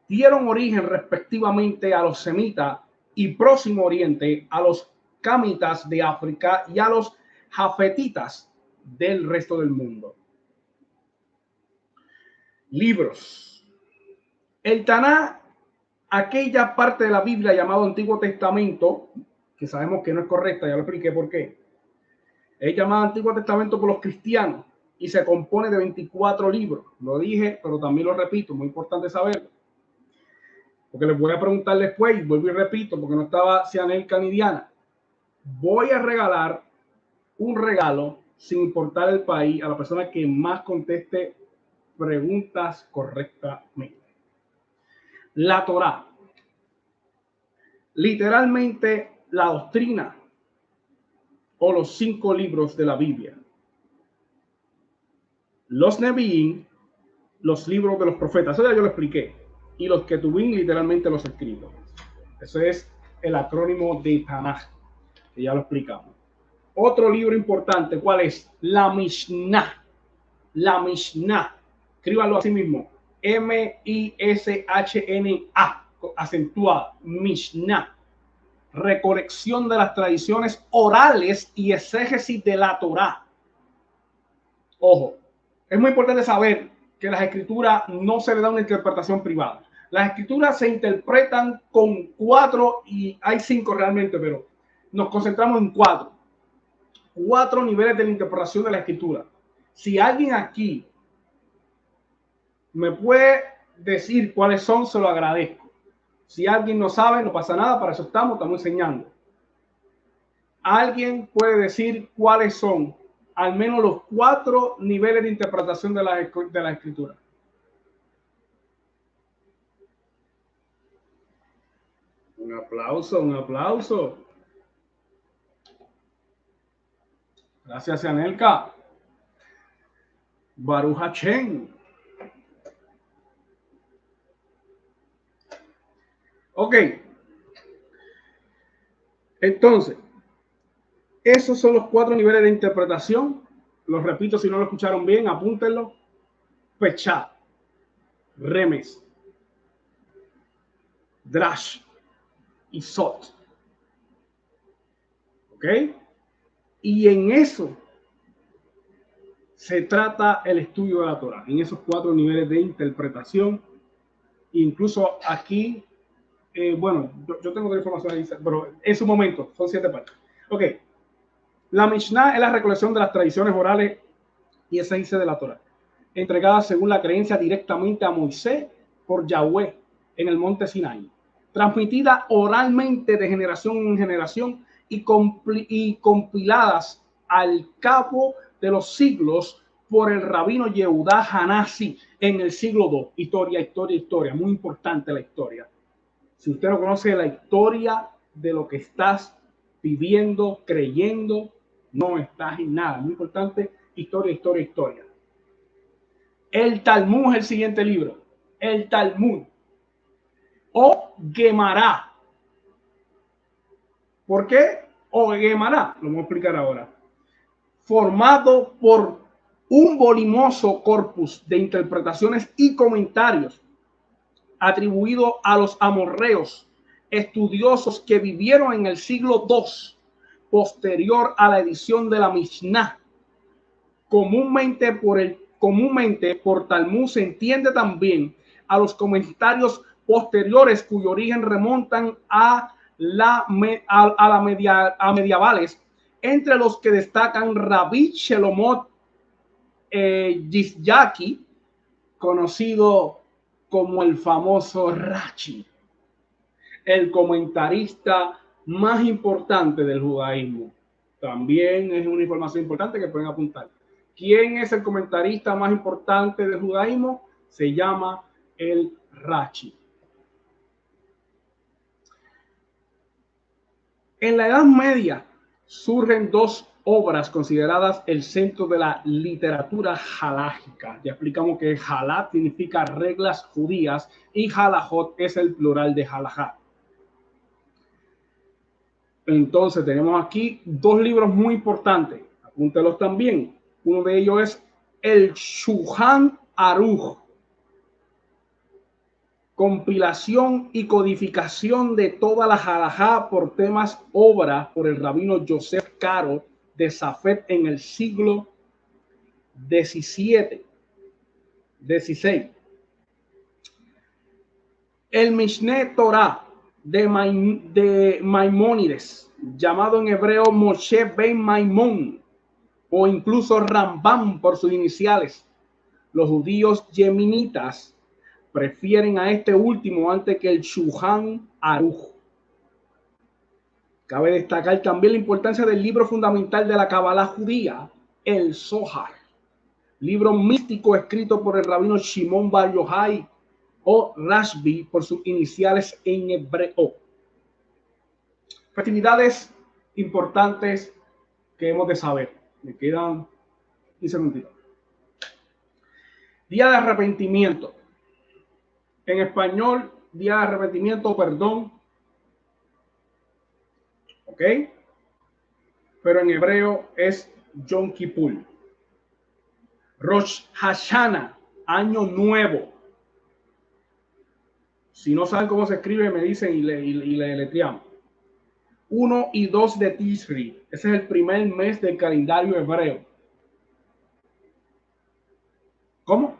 dieron origen respectivamente a los semitas y Próximo Oriente, a los camitas de África y a los jafetitas del resto del mundo. Libros. El Taná, aquella parte de la Biblia llamado Antiguo Testamento, que sabemos que no es correcta, ya lo expliqué por qué. Es llamada Antiguo Testamento por los cristianos y se compone de 24 libros. Lo dije, pero también lo repito, muy importante saberlo. Porque les voy a preguntar después, y vuelvo y repito, porque no estaba Cianelca ni Diana. Voy a regalar un regalo, sin importar el país, a la persona que más conteste preguntas correctamente. La Torá, literalmente la doctrina o los 5 libros de la Biblia. Los Nevi'im, los libros de los profetas, eso ya yo lo expliqué. Y los Ketubim, literalmente los escritos. Eso es el acrónimo de Tanaj, que ya lo explicamos. Otro libro importante, ¿cuál es? La Mishnah. La Mishnah. Escríbalo así mismo. M-I-S-H-N-A. Acentuada. Mishnah. Recolección de las tradiciones orales y exégesis de la Torá. Ojo, es muy importante saber que las escrituras no se le da una interpretación privada. Las escrituras se interpretan con 4, y hay 5 realmente, pero nos concentramos en 4. 4 niveles de la interpretación de la escritura. Si alguien aquí me puede decir cuáles son, se lo agradezco. Si alguien no sabe, no pasa nada, para eso estamos enseñando. ¿Alguien puede decir cuáles son al menos los 4 niveles de interpretación de la escritura? Un aplauso, un aplauso. Gracias, Anelka. Baruch Hashem. Ok. Entonces, esos son los 4 niveles de interpretación. Los repito, si no lo escucharon bien, apúntenlo. Pechá, Remes, Drash y Sot. ¿Ok? Y en eso se trata el estudio de la Torah, en esos 4 niveles de interpretación. Incluso aquí, bueno, yo tengo otra información ahí, pero en su momento son 7 partes. Ok. La Mishnah es la recolección de las tradiciones orales y esencia de la Torah, entregada según la creencia directamente a Moisés por Yahweh en el monte Sinaí, transmitida oralmente de generación en generación y compiladas al cabo de los siglos por el rabino Yehudá Hanasi en el siglo II. Historia, muy importante la historia. Si usted no conoce la historia de lo que estás viviendo, creyendo, no estás en nada. Muy importante, historia. El Talmud es el siguiente libro. El Talmud o Gemara. ¿Por qué? O Gemara, lo voy a explicar ahora. Formado por un voluminoso corpus de interpretaciones y comentarios atribuido a los amorreos, estudiosos que vivieron en el siglo II, posterior a la edición de la Mishnah. Comúnmente por Talmud se entiende también a los comentarios posteriores cuyo origen remontan a medievales, entre los que destacan Rabbi Shelomot Yizjaki, conocido como el famoso Rashi, el comentarista más importante del judaísmo. También es una información importante que pueden apuntar. ¿Quién es el comentarista más importante del judaísmo? Se llama el Rashi. En la Edad Media surgen 2 obras consideradas el centro de la literatura halágica. Ya explicamos que halá significa reglas judías y halajot es el plural de halajá. Entonces tenemos aquí 2 libros muy importantes. Apúntelos también. Uno de ellos es el Shulchan Aruch, compilación y codificación de toda la halajá por temas, obra por el rabino Yosef Karo de Safed en el siglo XVI. El Mishneh Torah de Maimónides, llamado en hebreo Moshe ben Maimón o incluso Rambam por sus iniciales. Los judíos yemenitas prefieren a este último antes que el Shulchan Aruch. Cabe destacar también la importancia del libro fundamental de la Kabbalah judía, el Zohar, libro místico escrito por el rabino Shimon Bar Yochai o Rashbi por sus iniciales en hebreo. Festividades importantes que hemos de saber. Me quedan 15 minutitos. Día de arrepentimiento. En español, día de arrepentimiento, perdón. ¿Ok? Pero en hebreo es Yom Kippur. Rosh Hashanah, año nuevo. Si no saben cómo se escribe, me dicen y le deletreamos. 1 y 2 de Tishri. Ese es el primer mes del calendario hebreo. ¿Cómo?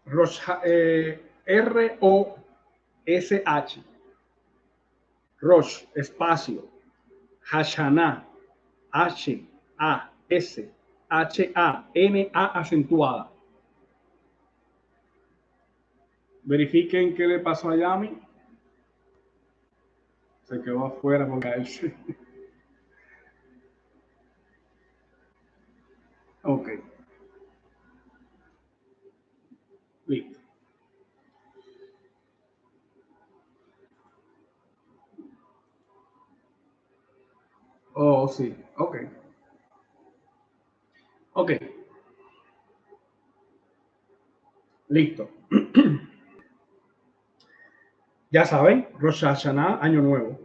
Rosh, R-O-S-H. Rosh, espacio. Hashanah, H-A-S-H-A-N-A acentuada. Verifiquen qué le pasó a Yami. Se quedó afuera por caerse. Ok. Listo. Oh, sí. Ok. Ok. Listo. Ya saben, Rosh Hashanah, año nuevo.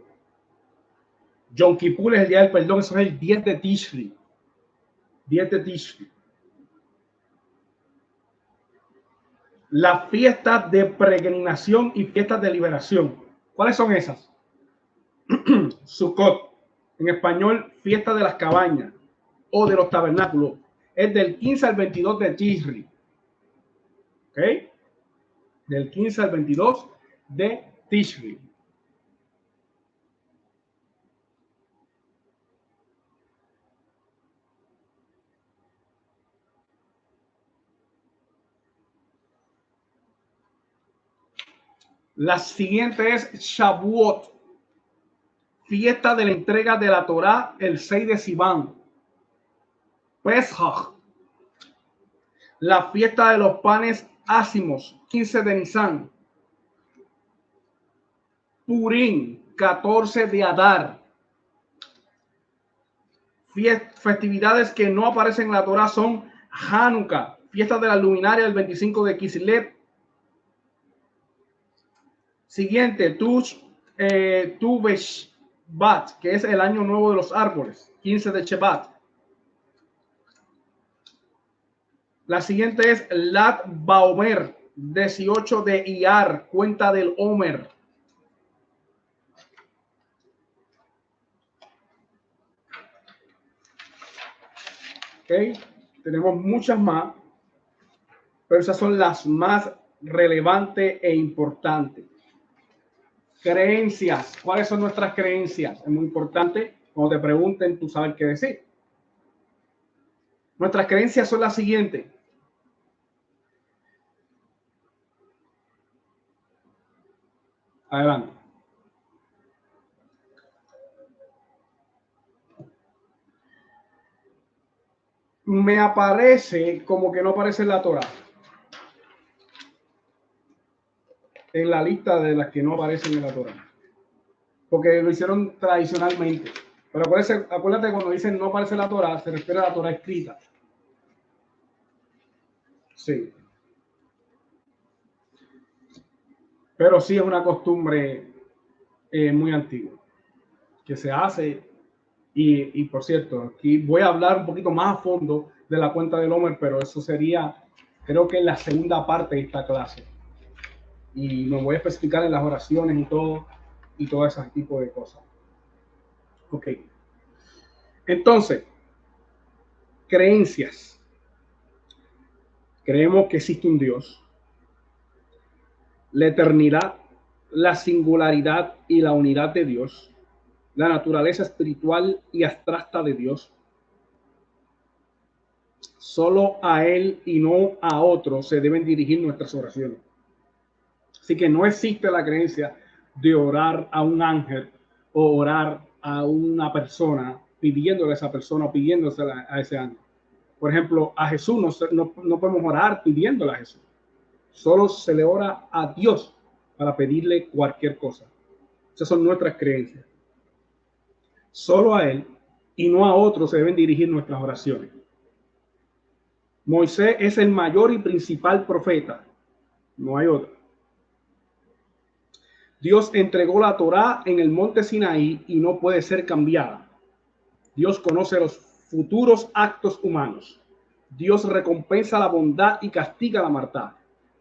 Yom Kippur es el día del perdón, eso es el 10 de Tishri. 10 de Tishri. Las fiestas de peregrinación y fiestas de liberación. ¿Cuáles son esas? Sukkot, en español, fiesta de las cabañas o de los tabernáculos. Es del 15 al 22 de Tishri. ¿Ok? Del 15 al 22 de Tishri. La siguiente es Shavuot, fiesta de la entrega de la Torá el 6 de Sivan. Pesach, la fiesta de los panes ácimos, 15 de Nisan. Purim, 14 de Adar. Festividades que no aparecen en la Torá son Hanukkah, fiesta de la luminaria el 25 de Kislev. Siguiente, Tu B'Shvat, que es el año nuevo de los árboles, 15 de Shevat. La siguiente es Lat Baomer, 18 de Iyar, cuenta del Omer. Okay. Tenemos muchas más, pero esas son las más relevantes e importantes. Creencias. ¿Cuáles son nuestras creencias? Es muy importante. Cuando te pregunten, tú sabes qué decir. Nuestras creencias son las siguientes. Adelante. Me aparece como que no aparece en la Torá. En la lista de las que no aparecen en la Torá. Porque lo hicieron tradicionalmente. Pero acuérdate cuando dicen no aparece en la Torá, se refiere a la Torá escrita. Sí. Pero sí es una costumbre muy antigua que se hace. Y por cierto, aquí voy a hablar un poquito más a fondo de la cuenta del Omer, pero eso sería, creo que en la segunda parte de esta clase. Y me voy a especificar en las oraciones y todo ese tipo de cosas. Ok. Entonces, creencias. Creemos que existe un Dios, la eternidad, la singularidad y la unidad de Dios, la naturaleza espiritual y abstracta de Dios. Solo a Él y no a otros se deben dirigir nuestras oraciones. Así que no existe la creencia de orar a un ángel o orar a una persona pidiéndole a esa persona o pidiéndosela a ese ángel. Por ejemplo, a Jesús no podemos orar pidiéndole a Jesús. Solo se le ora a Dios para pedirle cualquier cosa. Esas son nuestras creencias. Solo a Él y no a otros se deben dirigir nuestras oraciones. Moisés es el mayor y principal profeta. No hay otro. Dios entregó la Torá en el monte Sinaí y no puede ser cambiada. Dios conoce los futuros actos humanos. Dios recompensa la bondad y castiga la maldad.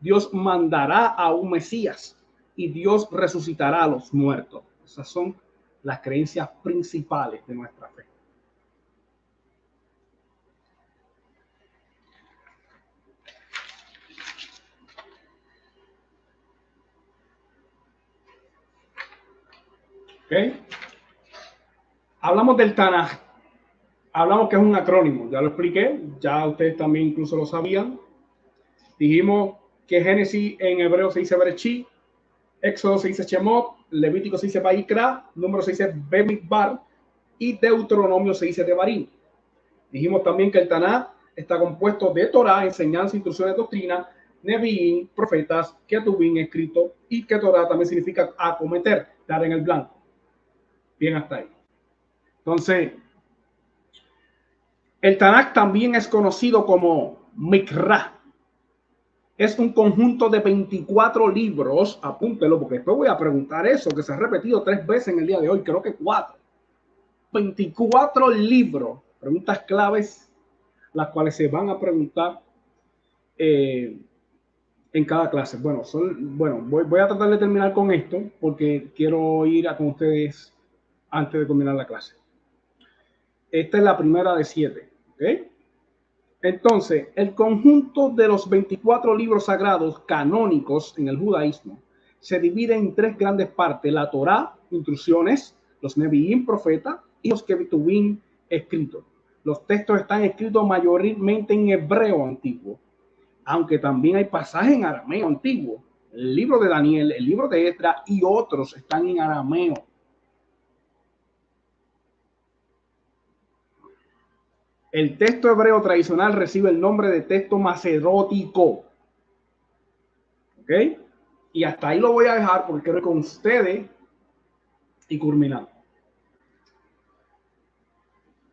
Dios mandará a un Mesías y Dios resucitará a los muertos. Esas son las creencias principales de nuestra fe. ¿Okay? Hablamos del Tanaj. Hablamos que es un acrónimo, ya lo expliqué, ya ustedes también incluso lo sabían. Dijimos que Génesis en hebreo se dice Bereshit, Éxodo se dice Shemot, Levítico se dice Vayikra, Número se dice Bemidbar y Deuteronomio se dice Devarim. Dijimos también que el Tanaj está compuesto de Torah, enseñanza, instrucciones, doctrina, Nevi'im, profetas, Ketubim, escrito, y que Torah también significa acometer, dar en el blanco. Bien hasta ahí. Entonces, el Tanaj también es conocido como Mikra. Es un conjunto de 24 libros, apúntelo porque después voy a preguntar eso, que se ha repetido 3 veces en el día de hoy, creo que 4. 24 libros, preguntas claves, las cuales se van a preguntar en cada clase. Bueno, voy a tratar de terminar con esto porque quiero ir con ustedes antes de terminar la clase. Esta es la primera de 7, ¿ok? Entonces, el conjunto de los 24 libros sagrados canónicos en el judaísmo se divide en 3 grandes partes: la Torá, instrucciones, los Nevi'im, profeta, y los Ketubim, escritos. Los textos están escritos mayormente en hebreo antiguo, aunque también hay pasajes en arameo antiguo. El libro de Daniel, el libro de Esdras y otros están en arameo. El texto hebreo tradicional recibe el nombre de texto macerótico. ¿Ok? Y hasta ahí lo voy a dejar porque quiero ir con ustedes y culminar.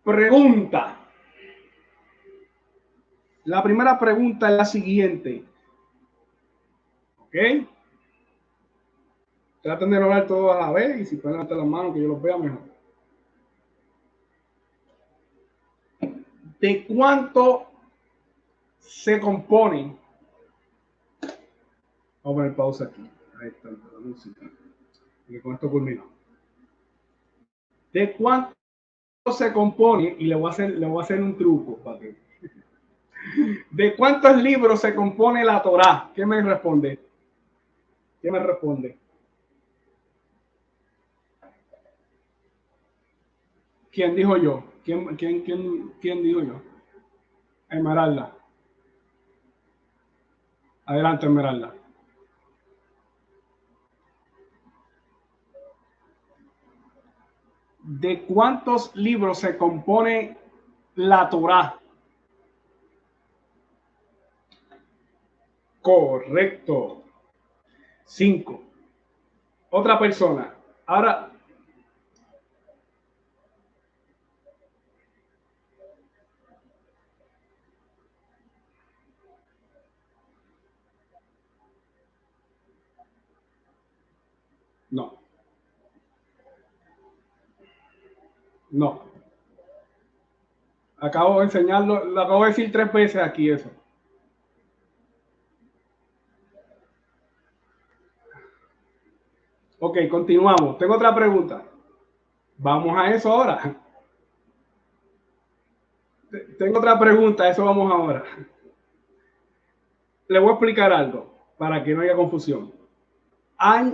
Pregunta. La primera pregunta es la siguiente. ¿Ok? Traten de lograr todo a la vez y si pueden levantar las manos que yo los vea mejor. ¿De cuánto se compone? Vamos a poner pausa aquí. Ahí está la música. Y con esto culmino. ¿De cuánto se compone? Y le voy a hacer un truco para que. ¿De cuántos libros se compone la Torá? ¿Qué me responde? ¿Qué me responde? ¿Quién dijo yo? ¿Quién dijo yo? Esmeralda. Adelante, Esmeralda. ¿De cuántos libros se compone la Torá? Correcto. 5. Otra persona. Ahora. No. No. Acabo de enseñarlo, lo acabo de decir 3 veces aquí eso. Ok, continuamos. Tengo otra pregunta. Vamos a eso ahora. Tengo otra pregunta, a eso vamos ahora. Le voy a explicar algo para que no haya confusión.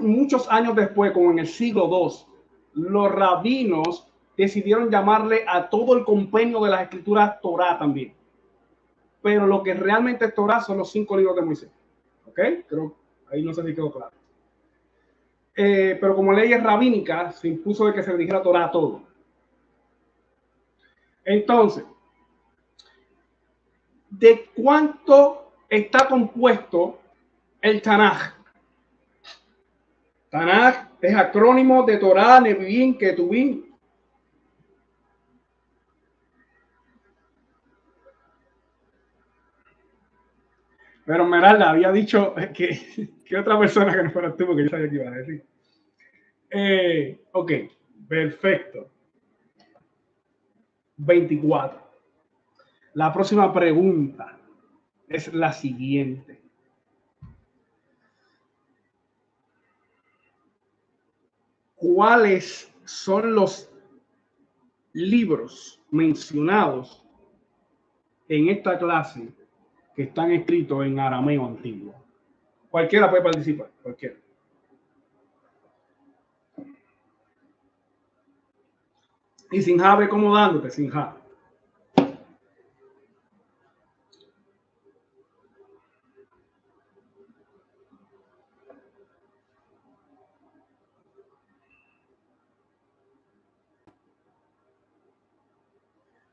Muchos años después, como en el siglo II, los rabinos decidieron llamarle a todo el compendio de las escrituras Torá también. Pero lo que realmente es Torá son los 5 libros de Moisés. ¿Ok? Creo, ahí no sé si quedó claro. Pero como ley es rabínica, se impuso de que se le dijera Torá a todo. Entonces, ¿de cuánto está compuesto el Tanaj? Tanaj es acrónimo de Torá, Nevi'im, Ketuvim. Pero Meralda había dicho que otra persona que no fuera tú, porque yo sabía que iba a decir. Ok, perfecto. 24. La próxima pregunta es la siguiente. ¿Cuáles son los libros mencionados en esta clase que están escritos en arameo antiguo? Cualquiera puede participar, cualquiera. Y sin Jave, ¿cómo dándote? Sin Jave.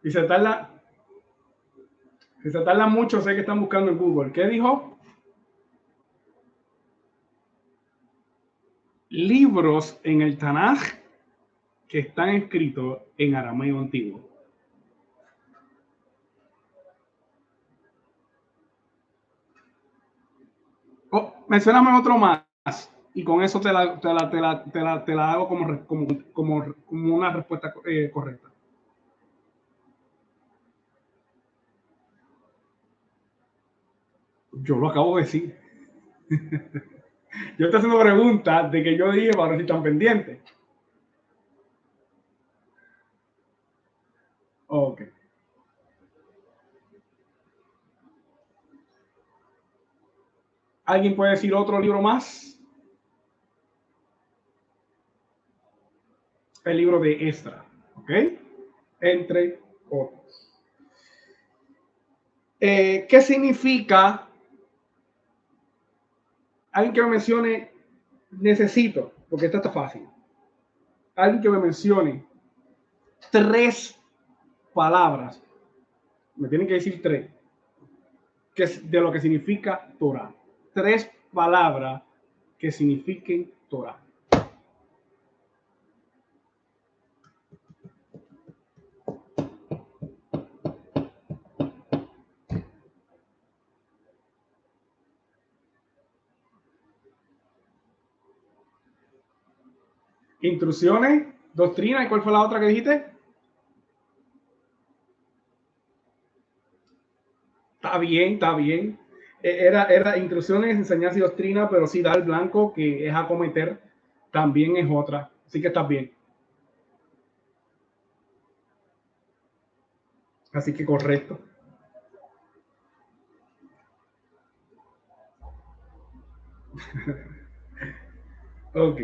Y se tarda mucho, sé que están buscando en Google. ¿Qué dijo? Libros en el Tanaj que están escritos en arameo antiguo. Oh, mencióname otro más y con eso te la hago como una respuesta correcta. Yo lo acabo de decir. Yo estoy haciendo preguntas de que yo dije para ver si están pendientes. Ok. ¿Alguien puede decir otro libro más? El libro de Esdras, ¿ok? Entre otros. ¿Qué significa? Alguien que me mencione, necesito, porque esto está fácil. Alguien que me mencione 3 palabras, me tienen que decir 3, que es de lo que significa Torah. 3 palabras que signifiquen Torah. Instrucciones, doctrina, ¿y cuál fue la otra que dijiste? Está bien, está bien. Era instrucciones, enseñanza y doctrina, pero sí dar blanco, que es acometer, también es otra. Así que está bien. Así que correcto. Ok.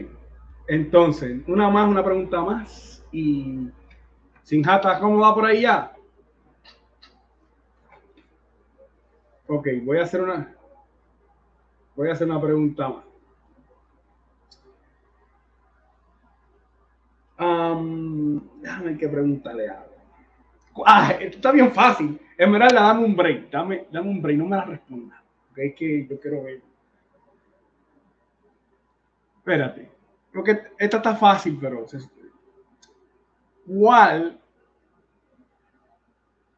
Entonces, una pregunta más. Y sin jata, ¿cómo va por ahí ya? Ok, voy a hacer una pregunta más. Déjame que preguntarle algo. Esto está bien fácil. En verdad, dame un break. Dame un break, no me la responda. Okay, es que yo quiero ver. Espérate. Porque esta está fácil, pero ¿cuál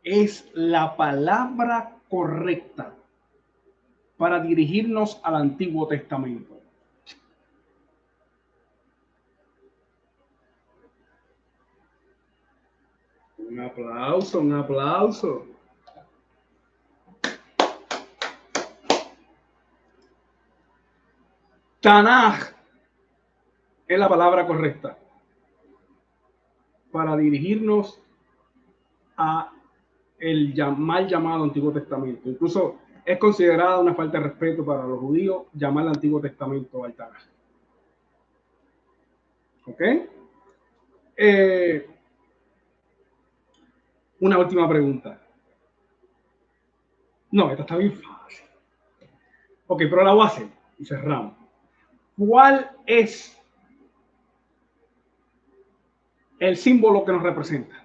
es la palabra correcta para dirigirnos al Antiguo Testamento? Un aplauso, un aplauso. Tanaj es la palabra correcta para dirigirnos a el mal llamado Antiguo Testamento. Incluso es considerada una falta de respeto para los judíos llamar al Antiguo Testamento al Tanaj. ¿Ok? Una última pregunta. No, esta está bien fácil. Ok, pero la voy a hacer y cerramos. ¿Cuál es el símbolo que nos representa?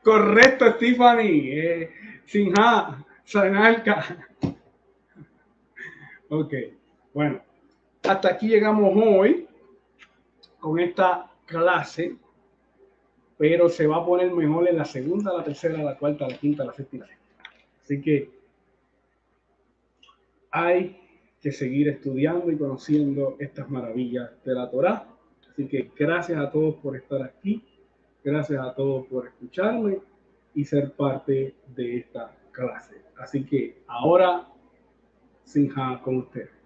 Correcto, Stephanie. Sinja, Sanalca. Ok, bueno, hasta aquí llegamos hoy con esta clase, pero se va a poner mejor en la segunda, la tercera, la cuarta, la quinta, la sexta. Así que hay que seguir estudiando y conociendo estas maravillas de la Torá. Así que gracias a todos por estar aquí, gracias a todos por escucharme y ser parte de esta clase. Así que ahora, Sinja, con ustedes.